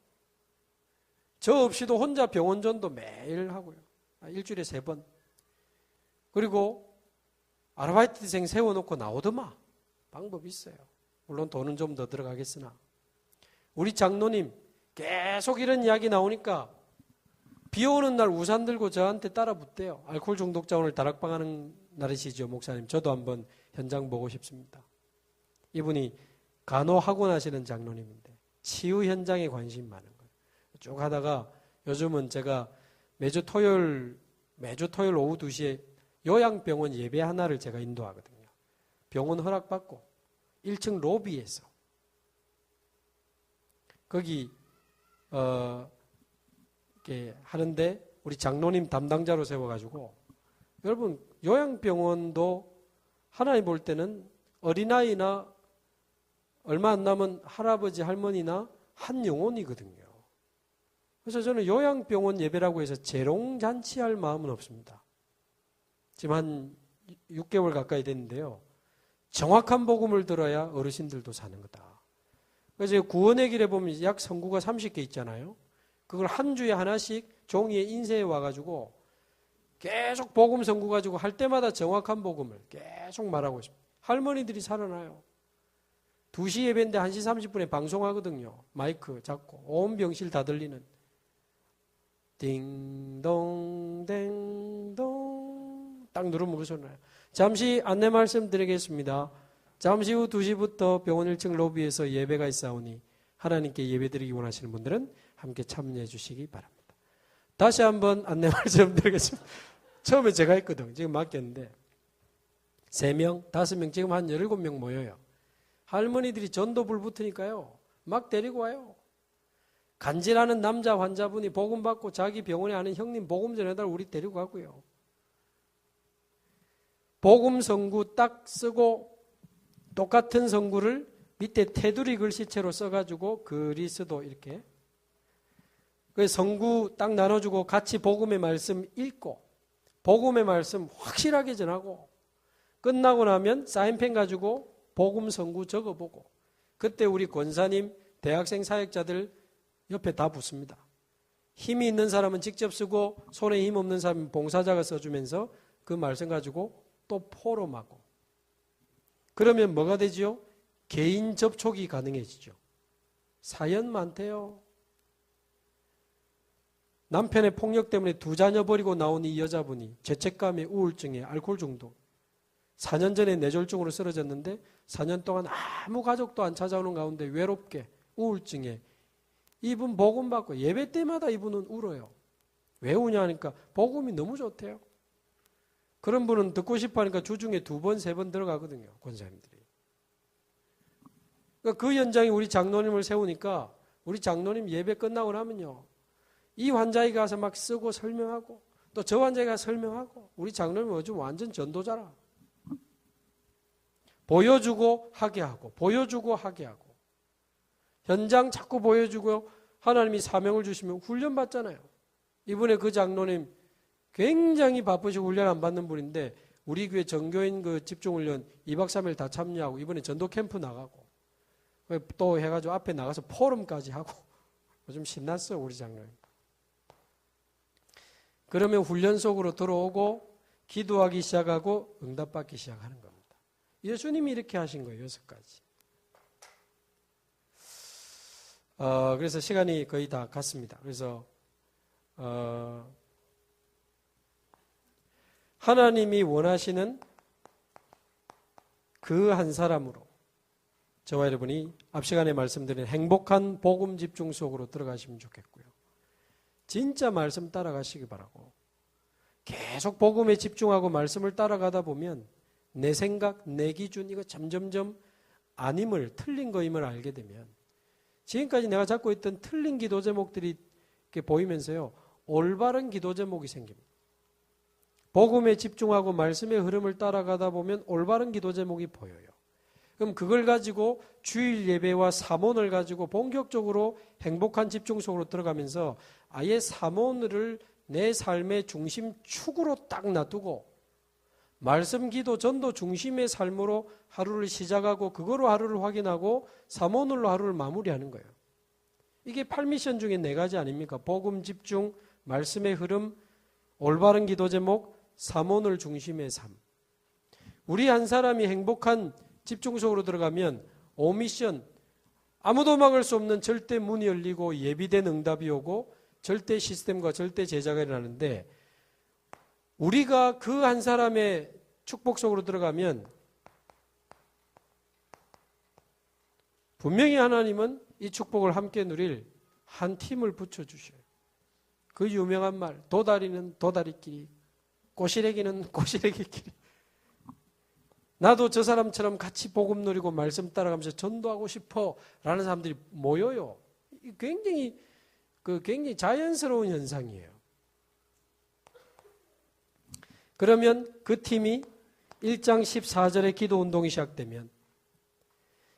S1: 저 없이도 혼자 병원 전도 매일 하고요. 일주일에 3번. 그리고 아르바이트생 세워놓고 나오더만. 방법이 있어요. 물론 돈은 좀 더 들어가겠으나. 우리 장로님 계속 이런 이야기 나오니까 비 오는 날 우산 들고 저한테 따라 붙대요. 알코올 중독자 오늘 다락방 하는 날이시죠, 목사님. 저도 한번 현장 보고 싶습니다. 이분이 간호학원 하시는 장로님인데 치유 현장에 관심이 많은 거예요. 쭉 하다가 요즘은 제가 매주 토요일 오후 2시에 요양병원 예배 하나를 제가 인도하거든요. 병원 허락받고 1층 로비에서 거기 이렇게 하는데 우리 장로님 담당자로 세워가지고 여러분 요양병원도 하나님 볼 때는 어린아이나 얼마 안 남은 할아버지 할머니나 한 영혼이거든요. 그래서 저는 요양병원 예배라고 해서 재롱잔치할 마음은 없습니다. 지금 한 6개월 가까이 됐는데요. 정확한 복음을 들어야 어르신들도 사는 거다. 그래서 구원의 길에 보면 약 성구가 30개 있잖아요. 그걸 한 주에 하나씩 종이에 인쇄해 와가지고 계속 복음 성구 가지고 할 때마다 정확한 복음을 계속 말하고 있습니다. 할머니들이 살아나요. 2시 예배인데 1시 30분에 방송하거든요. 마이크 잡고 온 병실 다 들리는 띵동 댕동 딱 누르면 그 소리 나요. 잠시 안내 말씀 드리겠습니다. 잠시 후 2시부터 병원 1층 로비에서 예배가 있사오니 하나님께 예배드리기 원하시는 분들은 함께 참여해 주시기 바랍니다. 다시 한번 안내 말씀 드리겠습니다. 처음에 제가 했거든. 지금 맡겼는데 3명, 5명, 지금 한 17명 모여요. 할머니들이 전도불 붙으니까요. 막 데리고 와요. 간질하는 남자 환자분이 복음 받고 자기 병원에 아는 형님 복음 전해달라고 우리 데리고 가고요. 복음 성구 딱 쓰고 똑같은 성구를 밑에 테두리 글씨체로 써가지고 그리스도 이렇게 그 성구 딱 나눠주고 같이 복음의 말씀 읽고 복음의 말씀 확실하게 전하고 끝나고 나면 사인펜 가지고 복음 성구 적어보고 그때 우리 권사님 대학생 사역자들 옆에 다 붙습니다. 힘이 있는 사람은 직접 쓰고 손에 힘 없는 사람은 봉사자가 써주면서 그 말씀 가지고 또 포럼하고 그러면 뭐가 되지요? 개인 접촉이 가능해지죠. 사연 많대요. 남편의 폭력 때문에 2자녀 버리고 나온 이 여자분이 죄책감에 우울증에 알코올 중독 4년 전에 뇌졸중으로 쓰러졌는데 4년 동안 아무 가족도 안 찾아오는 가운데 외롭게 우울증에 이분 복음 받고 예배 때마다 이분은 울어요. 왜 우냐 하니까 복음이 너무 좋대요. 그런 분은 듣고 싶어 하니까 주중에 2번, 3번 들어가거든요. 권사님들이. 그러니까 그 현장에 우리 장로님을 세우니까 우리 장로님 예배 끝나고 나면요. 이 환자에 가서 막 쓰고 설명하고 또 저 환자에 가서 설명하고 우리 장로님은 요즘 완전 전도자라. 보여주고 하게 하고 보여주고 하게 하고 현장 자꾸 보여주고 하나님이 사명을 주시면 훈련 받잖아요. 이번에 그 장로님 굉장히 바쁘시고 훈련 안 받는 분인데 우리 교회 전교인 그 집중훈련 2박 3일 다 참여하고 이번에 전도 캠프 나가고 또 해가지고 앞에 나가서 포럼까지 하고 요즘 신났어요 우리 장로님. 그러면 훈련 속으로 들어오고 기도하기 시작하고 응답받기 시작하는 겁니다. 예수님이 이렇게 하신 거예요. 6가지. 그래서 시간이 거의 다 갔습니다. 그래서 하나님이 원하시는 그 한 사람으로 저와 여러분이 앞 시간에 말씀드린 행복한 복음 집중 속으로 들어가시면 좋겠고요. 진짜 말씀 따라가시기 바라고, 계속 복음에 집중하고 말씀을 따라가다 보면 내 생각, 내 기준 이거 점점점 아님을, 틀린 거임을 알게 되면 지금까지 내가 잡고 있던 틀린 기도 제목들이 이렇게 보이면서요, 올바른 기도 제목이 생깁니다. 복음에 집중하고 말씀의 흐름을 따라가다 보면 올바른 기도 제목이 보여요. 그럼 그걸 가지고 주일 예배와 사모를 가지고 본격적으로 행복한 집중 속으로 들어가면서 아예 사모를 내 삶의 중심축으로 딱 놔두고 말씀, 기도, 전도 중심의 삶으로 하루를 시작하고 그거로 하루를 확인하고 사모늘로 하루를 마무리하는 거예요. 이게 8미션 중에 4가지 아닙니까? 복음 집중, 말씀의 흐름, 올바른 기도 제목, 사모늘 중심의 삶. 우리 한 사람이 행복한 집중 속으로 들어가면 5미션, 아무도 막을 수 없는 절대 문이 열리고 예비된 응답이 오고 절대 시스템과 절대 제자가 일어나는데, 우리가 그 한 사람의 축복 속으로 들어가면 분명히 하나님은 이 축복을 함께 누릴 한 팀을 붙여주셔요. 그 유명한 말, 도다리는 도다리끼리, 꼬시래기는 꼬시래기끼리. 나도 저 사람처럼 같이 복음 누리고 말씀 따라가면서 전도하고 싶어 라는 사람들이 모여요. 굉장히 자연스러운 현상이에요. 그러면 그 팀이 1장 14절에 기도 운동이 시작되면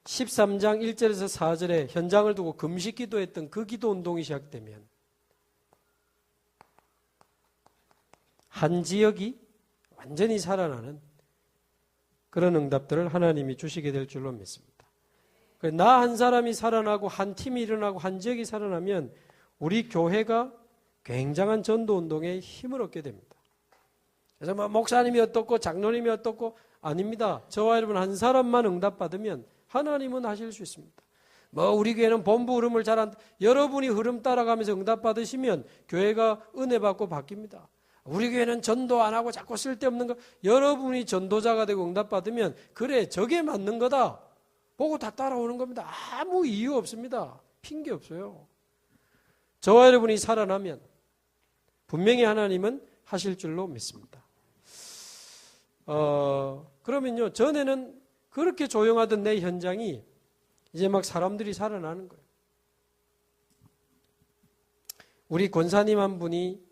S1: 13장 1절에서 4절에 현장을 두고 금식 기도했던 그 기도 운동이 시작되면 한 지역이 완전히 살아나는 그런 응답들을 하나님이 주시게 될 줄로 믿습니다. 나 한 사람이 살아나고 한 팀이 일어나고 한 지역이 살아나면 우리 교회가 굉장한 전도 운동에 힘을 얻게 됩니다. 그래서 목사님이 어떻고 장로님이 어떻고 아닙니다. 저와 여러분 한 사람만 응답받으면 하나님은 하실 수 있습니다. 우리 교회는 본부 흐름을 여러분이 흐름 따라가면서 응답받으시면 교회가 은혜 받고 바뀝니다. 우리 교회는 전도 안 하고 자꾸 쓸데없는 거, 여러분이 전도자가 되고 응답받으면 그래 저게 맞는 거다 보고 다 따라오는 겁니다. 아무 이유 없습니다. 핑계 없어요. 저와 여러분이 살아나면 분명히 하나님은 하실 줄로 믿습니다. 그러면요, 전에는 그렇게 조용하던 내 현장이 이제 막 사람들이 살아나는 거예요. 우리 권사님 한 분이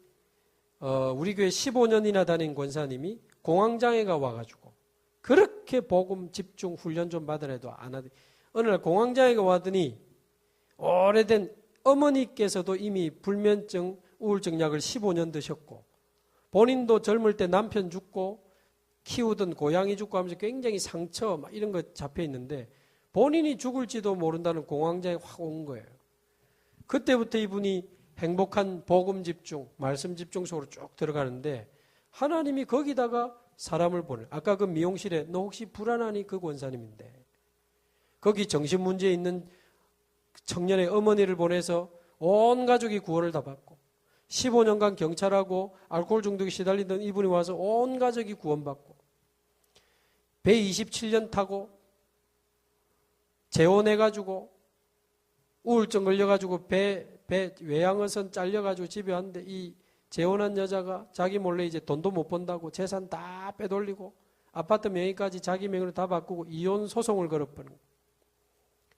S1: 우리 교회 15년이나 다닌 권사님이 공황장애가 와가지고 그렇게 복음 집중 훈련 좀 받으래도 안 하더니 어느 날 공황장애가 와더니 오래된 어머니께서도 이미 불면증, 우울증 약을 15년 드셨고 본인도 젊을 때 남편 죽고 키우던 고양이 죽고 하면서 굉장히 상처 막 이런 거 잡혀 있는데 본인이 죽을지도 모른다는 공황장애 확 온 거예요. 그때부터 이분이 행복한 복음 집중, 말씀 집중 속으로 쭉 들어가는데 하나님이 거기다가 사람을 보내. 아까 그 미용실에 너 혹시 불안하니? 그 권사님인데 거기 정신문제에 있는 청년의 어머니를 보내서 온 가족이 구원을 다 받고 15년간 경찰하고 알코올 중독에 시달리던 이분이 와서 온 가족이 구원받고 배 27년 타고 재혼해가지고 우울증 걸려가지고 배 외양어선 잘려가지고 집에 왔는데 이 재혼한 여자가 자기 몰래 이제 돈도 못 번다고 재산 다 빼돌리고 아파트 명의까지 자기 명의로 다 바꾸고 이혼 소송을 걸어버린 거예요.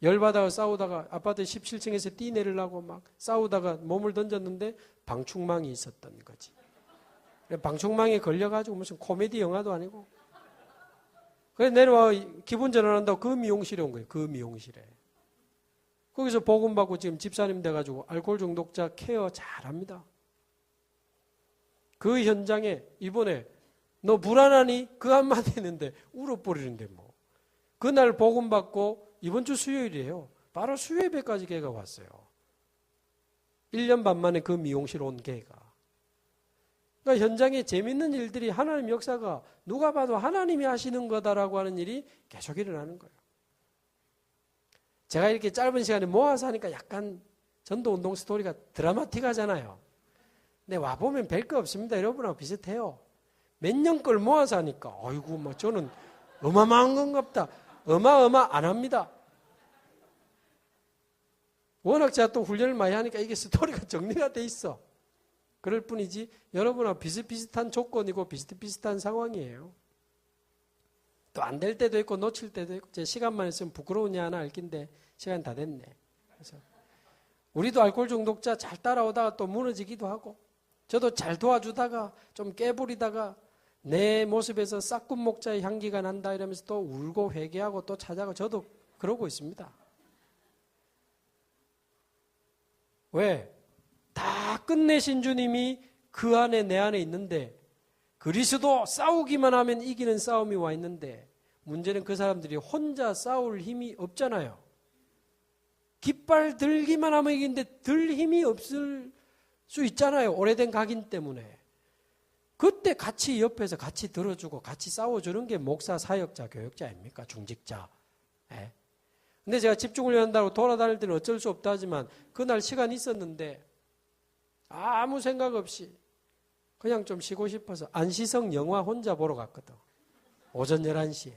S1: 열받아서 싸우다가 아파트 17층에서 뛰내리려고 막 싸우다가 몸을 던졌는데 방충망이 있었던 거지. 방충망에 걸려가지고 무슨 코미디 영화도 아니고. 그래서 내려와 기분 전환한다고 그 미용실에 온 거예요. 그 미용실에. 거기서 복음받고 지금 집사님 돼가지고 알코올 중독자 케어 잘합니다. 그 현장에 이번에 너 불안하니? 그 한마디 했는데 울어버리는데 뭐. 그날 복음받고 이번 주 수요일이에요. 바로 수요예배까지 걔가 왔어요. 1년 반 만에 그 미용실 온 걔가. 그러니까 현장에 재밌는 일들이 하나님 역사가 누가 봐도 하나님이 하시는 거다라고 하는 일이 계속 일어나는 거예요. 제가 이렇게 짧은 시간에 모아서 하니까 약간 전도운동 스토리가 드라마틱하잖아요. 근데 와보면 별거 없습니다. 여러분하고 비슷해요. 몇 년 걸 모아서 하니까 어이구 뭐 저는 어마어마한 건가 보다. 어마어마 안 합니다. 워낙 제가 또 훈련을 많이 하니까 이게 스토리가 정리가 돼 있어. 그럴 뿐이지 여러분하고 비슷비슷한 조건이고 비슷비슷한 상황이에요. 또 안 될 때도 있고 놓칠 때도 있고 제 시간만 있으면 부끄러우냐 하나 알 긴데 시간 다 됐네. 그래서 우리도 알코올 중독자 잘 따라오다가 또 무너지기도 하고 저도 잘 도와주다가 좀 깨부리다가 내 모습에서 싹군 목자의 향기가 난다 이러면서 또 울고 회개하고 또 찾아가고 저도 그러고 있습니다. 왜? 다 끝내신 주님이 그 안에 내 안에 있는데 그리스도 싸우기만 하면 이기는 싸움이 와 있는데 문제는 그 사람들이 혼자 싸울 힘이 없잖아요. 깃발 들기만 하면 이기는데 들 힘이 없을 수 있잖아요. 오래된 각인 때문에. 그때 같이 옆에서 같이 들어주고 같이 싸워주는 게 목사, 사역자, 교역자 아닙니까? 중직자. 예. 근데 제가 집중을 한다고 돌아다닐 때는 어쩔 수 없다 하지만 그날 시간이 있었는데 아무 생각 없이 그냥 좀 쉬고 싶어서 안시성 영화 혼자 보러 갔거든. 오전 11시에.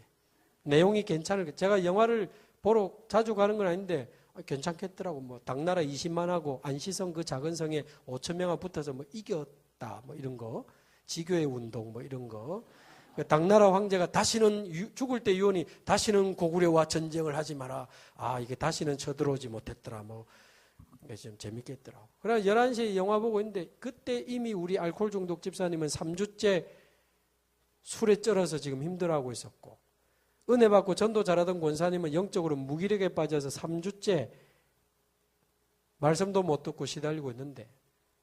S1: 내용이 괜찮을 제가 영화를 보러 자주 가는 건 아닌데 괜찮겠더라고. 뭐 당나라 20만 하고 안시성 그 작은 성에 5천 명이 붙어서 뭐 이겼다 뭐 이런 거. 지교의 운동 뭐 이런 거. 당나라 황제가 다시는 죽을 때 유언이 다시는 고구려와 전쟁을 하지 마라. 아 이게 다시는 쳐들어오지 못했더라. 뭐 좀 재밌겠더라고. 그래서 11시에 영화 보고 있는데 그때 이미 우리 알코올 중독 집사님은 3주째 술에 쩔어서 지금 힘들어하고 있었고 은혜 받고 전도 잘하던 권사님은 영적으로 무기력에 빠져서 3주째 말씀도 못 듣고 시달리고 있는데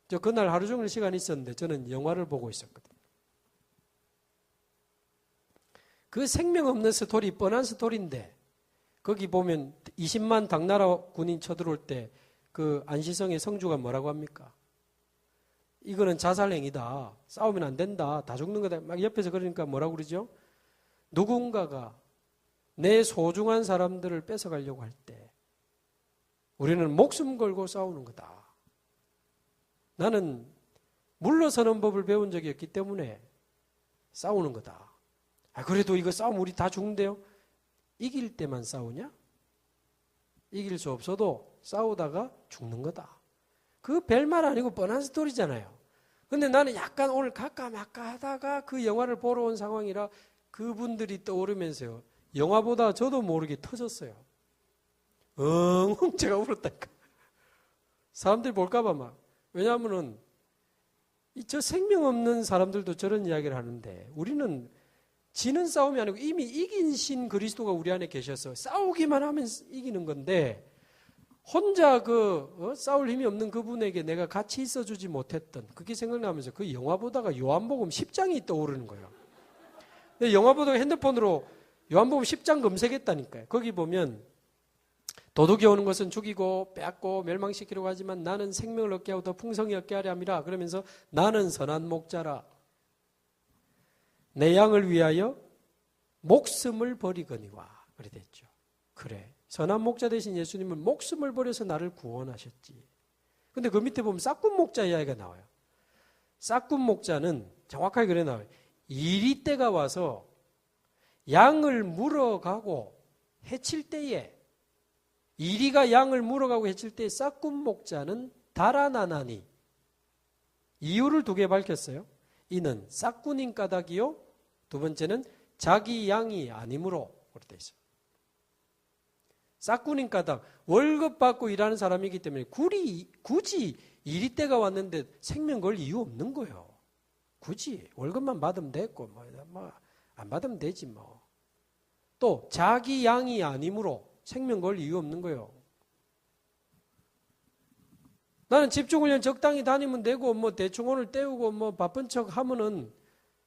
S1: 저 그날 하루 종일 시간이 있었는데 저는 영화를 보고 있었거든요. 그 생명 없는 스토리, 뻔한 스토리인데 거기 보면 20만 당나라 군인 쳐들어올 때 그 안시성의 성주가 뭐라고 합니까? 이거는 자살행위다. 싸우면 안 된다. 다 죽는 거다. 막 옆에서 그러니까 뭐라고 그러죠? 누군가가 내 소중한 사람들을 뺏어가려고 할 때 우리는 목숨 걸고 싸우는 거다. 나는 물러서는 법을 배운 적이 없기 때문에 싸우는 거다. 그래도 이거 싸우면 우리 다 죽는데요? 이길 때만 싸우냐? 이길 수 없어도 싸우다가 죽는 거다. 그 별말 아니고 뻔한 스토리잖아요. 근데 나는 약간 오늘 갈까 말까 하다가 그 영화를 보러 온 상황이라 그분들이 떠오르면서요. 영화보다 저도 모르게 터졌어요. 엉엉 제가 울었다니까. 사람들이 볼까봐 막. 왜냐하면은 저 생명 없는 사람들도 저런 이야기를 하는데 우리는 지는 싸움이 아니고 이미 이긴 신 그리스도가 우리 안에 계셔서 싸우기만 하면 이기는 건데 혼자 싸울 힘이 없는 그분에게 내가 같이 있어주지 못했던 그게 생각나면서 그 영화 보다가 요한복음 10장이 떠오르는 거예요. 근데 영화 보다가 핸드폰으로 요한복음 10장 검색했다니까요. 거기 보면 도둑이 오는 것은 죽이고 빼앗고 멸망시키려고 하지만 나는 생명을 얻게 하고 더 풍성히 얻게 하려 함이라. 그러면서 나는 선한 목자라. 내 양을 위하여 목숨을 버리거니와. 그래 됐죠. 그래. 선한 목자 되신 예수님은 목숨을 버려서 나를 구원하셨지. 근데 그 밑에 보면 싹군 목자 이야기가 나와요. 싹군 목자는 정확하게 그래 나와요. 이리 때가 와서 양을 물어가고 해칠 때에 이리가 양을 물어가고 해칠 때에 싹군 목자는 달아나나니 이유를 두 개 밝혔어요. 이는 싹군인 까닭이요. 두 번째는 자기 양이 아니므로 그렇게 돼 있어요. 싹군인 까닭 월급 받고 일하는 사람이기 때문에 굳이 이리 때가 왔는데 생명 걸 이유 없는 거예요. 굳이 월급만 받으면 됐고 안 받으면 되지 뭐. 또 자기 양이 아니므로 생명 걸 이유 없는 거예요. 나는 집중훈련 적당히 다니면 되고 뭐 대충 오늘 때우고 뭐 바쁜 척 하면은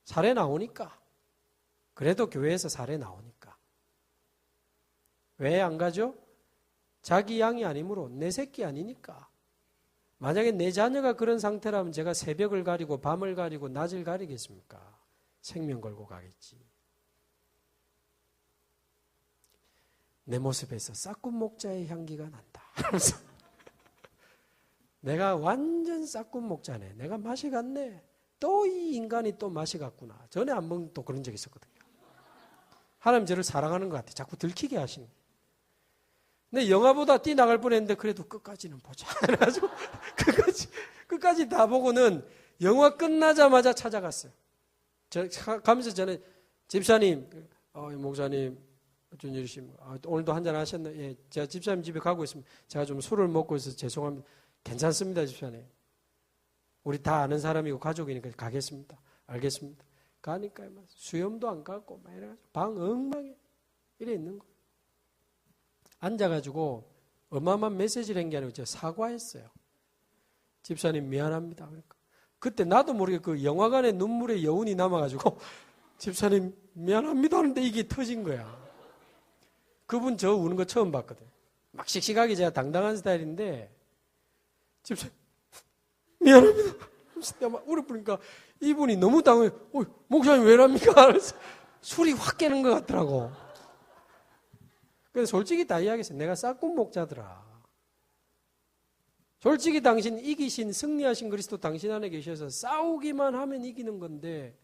S1: 살에 나오니까. 그래도 교회에서 살에 나오니까. 왜 안 가죠? 자기 양이 아니므로 내 새끼 아니니까. 만약에 내 자녀가 그런 상태라면 제가 새벽을 가리고 밤을 가리고 낮을 가리겠습니까? 생명 걸고 가겠지. 내 모습에서 싹군 목자의 향기가 난다. 내가 완전 싹군 목자네. 내가 맛이 갔네. 또 이 인간이 또 맛이 갔구나. 전에 한 번 또 그런 적이 있었거든요. 하나님 저를 사랑하는 것 같아. 자꾸 들키게 하시는 거예요. 근데 영화보다 뛰나갈 뻔했는데 그래도 끝까지는 보자. 그래가지고 끝까지 다 보고는 영화 끝나자마자 찾아갔어요. 가면서 저는 집사님, 목사님, 어쩐 일이십니까? 오늘도 한잔 하셨나요? 예, 제가 집사님 집에 가고 있습니다. 제가 좀 술을 먹고 있어서 죄송합니다. 괜찮습니다, 집사님. 우리 다 아는 사람이고 가족이니까 가겠습니다. 알겠습니다. 가니까 수염도 안 깎고 막 이래가지고 방 엉망에 이래 있는 거예요. 앉아가지고 어마어마한 메시지를 한 게 아니고 제가 사과했어요. 집사님 미안합니다. 그러니까 그때 나도 모르게 그 영화관에 눈물의 여운이 남아가지고 집사님 미안합니다 하는데 이게 터진 거야. 그분 저 우는 거 처음 봤거든. 막 씩씩하게 제가 당당한 스타일인데 집사님 미안합니다. 내가 막 울어버리니까 이분이 너무 당황해. 목사님 왜랍니까? 그래서 술이 확 깨는 것 같더라고. 그래서 솔직히 다 이야기했어요. 내가 싹군 목자더라. 솔직히 당신 이기신 승리하신 그리스도 당신 안에 계셔서 싸우기만 하면 이기는 건데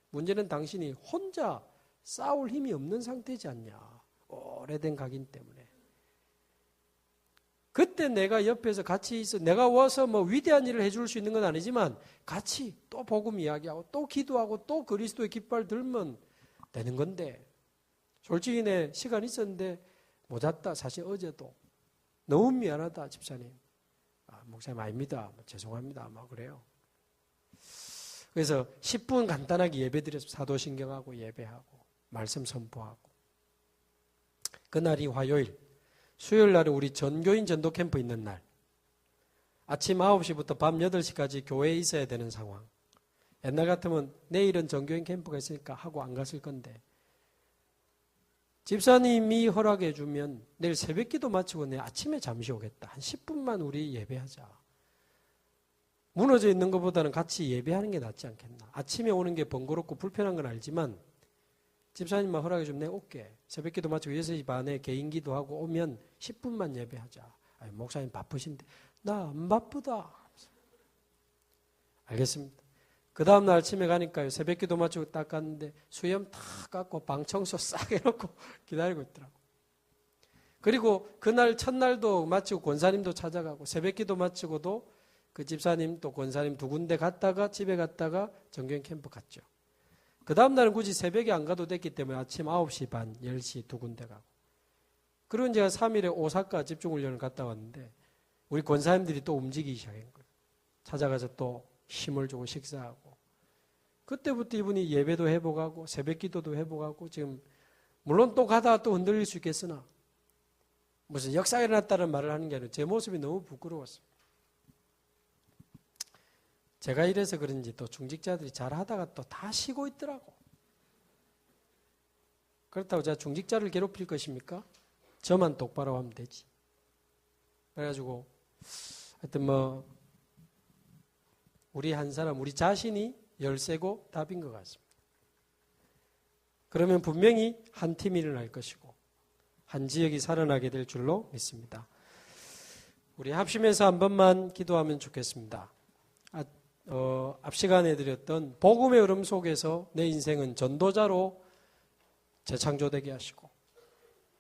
S1: 문제는 당신이 혼자 싸울 힘이 없는 상태지 않냐. 오래된 각인 때문에. 그때 내가 옆에서 같이 있어. 내가 와서 뭐 위대한 일을 해줄 수 있는 건 아니지만 같이 또 복음 이야기하고 또 기도하고 또 그리스도의 깃발 들면 되는 건데 솔직히 내 시간 있었는데 못 왔다. 사실 어제도 너무 미안하다 집사님. 목사님 아닙니다. 죄송합니다. 막 그래요. 그래서 10분 간단하게 예배드려서 사도신경하고 예배하고 말씀 선포하고 그날이 화요일 수요일 날은 우리 전교인 전도 캠프 있는 날 아침 9시부터 밤 8시까지 교회에 있어야 되는 상황. 옛날 같으면 내일은 전교인 캠프가 있으니까 하고 안 갔을 건데 집사님이 허락해 주면 내일 새벽 기도 마치고 내일 아침에 잠시 오겠다. 한 10분만 우리 예배하자. 무너져 있는 것보다는 같이 예배하는 게 낫지 않겠나. 아침에 오는 게 번거롭고 불편한 건 알지만 집사님만 허락해 주면 내가 올게. 새벽 기도 마치고 6시 반에 개인 기도하고 오면 10분만 예배하자. 목사님 바쁘신데 나 안 바쁘다. 알겠습니다. 그 다음날 아침에 가니까요. 새벽 기도 마치고 딱 갔는데 수염 탁 깎고 방 청소 싹 해놓고 기다리고 있더라고. 그리고 그날 첫날도 마치고 권사님도 찾아가고 새벽 기도 마치고도 그 집사님 또 권사님 두 군데 갔다가 집에 갔다가 정교인 캠프 갔죠. 그 다음날은 굳이 새벽에 안 가도 됐기 때문에 아침 9시 반, 10시 두 군데 가고. 그리고 제가 3일에 오사카 집중훈련을 갔다 왔는데 우리 권사님들이 또 움직이기 시작한 거예요. 찾아가서 또 힘을 주고 식사하고. 그때부터 이분이 예배도 회복하고 새벽 기도도 회복하고 지금 물론 또 가다가 또 흔들릴 수 있겠으나 무슨 역사가 일어났다는 말을 하는 게 아니라 제 모습이 너무 부끄러웠어요. 제가 이래서 그런지 또 중직자들이 잘하다가 또 다 쉬고 있더라고. 그렇다고 제가 중직자를 괴롭힐 것입니까? 저만 똑바로 하면 되지. 그래가지고 하여튼 뭐 우리 한 사람, 우리 자신이 열쇠고 답인 것 같습니다. 그러면 분명히 한 팀이 일어날 것이고 한 지역이 살아나게 될 줄로 믿습니다. 우리 합심해서 한 번만 기도하면 좋겠습니다. 앞 시간에 드렸던 복음의 흐름 속에서 내 인생은 전도자로 재창조되게 하시고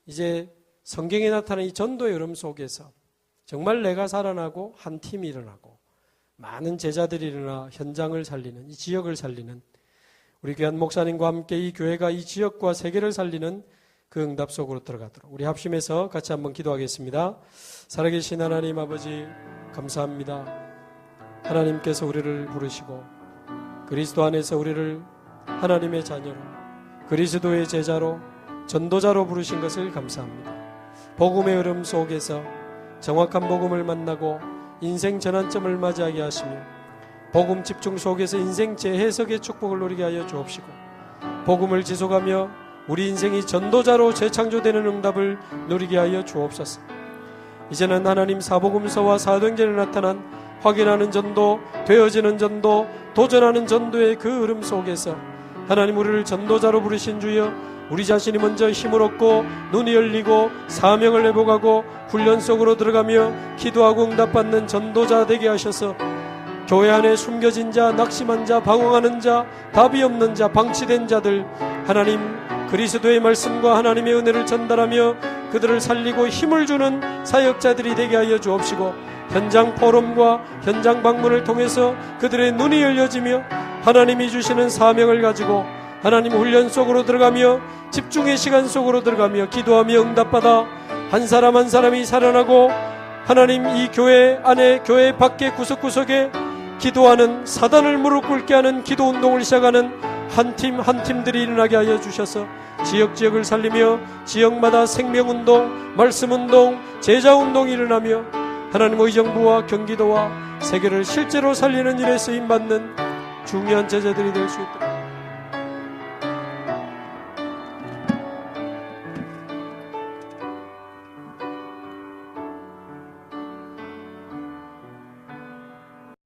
S1: 이제 성경에 나타난 이 전도의 흐름 속에서 정말 내가 살아나고 한 팀이 일어나고 많은 제자들이 일어나 현장을 살리는 이 지역을 살리는 우리 귀한 목사님과 함께 이 교회가 이 지역과 세계를 살리는 그 응답 속으로 들어가도록 우리 합심해서 같이 한번 기도하겠습니다. 살아계신 하나님 아버지 감사합니다. 하나님께서 우리를 부르시고 그리스도 안에서 우리를 하나님의 자녀로 그리스도의 제자로 전도자로 부르신 것을 감사합니다. 복음의 흐름 속에서 정확한 복음을 만나고 인생 전환점을 맞이하게 하시며 복음 집중 속에서 인생 재해석의 축복을 누리게 하여 주옵시고 복음을 지속하며 우리 인생이 전도자로 재창조되는 응답을 누리게 하여 주옵소서. 이제는 하나님 사복음서와 사도행전에 나타난 확인하는 전도, 되어지는 전도, 도전하는 전도의 그 흐름 속에서 하나님 우리를 전도자로 부르신 주여 우리 자신이 먼저 힘을 얻고 눈이 열리고 사명을 회복하고 훈련 속으로 들어가며 기도하고 응답받는 전도자 되게 하셔서 교회 안에 숨겨진 자, 낙심한 자, 방황하는 자, 답이 없는 자, 방치된 자들 하나님 그리스도의 말씀과 하나님의 은혜를 전달하며 그들을 살리고 힘을 주는 사역자들이 되게 하여 주옵시고, 현장 포럼과 현장 방문을 통해서 그들의 눈이 열려지며 하나님이 주시는 사명을 가지고 하나님 훈련 속으로 들어가며 집중의 시간 속으로 들어가며 기도하며 응답받아 한 사람 한 사람이 살아나고, 하나님 이 교회 안에 교회 밖에 구석구석에 기도하는, 사단을 무릎 꿇게 하는 기도 운동을 시작하는 한 팀 한 팀들이 일어나게 하여 주셔서 지역을 살리며 지역마다 생명운동, 말씀운동, 제자운동이 일어나며 하나님 의정부와 경기도와 세계를 실제로 살리는 일에 쓰임받는 중요한 제자들이 될 수 있도록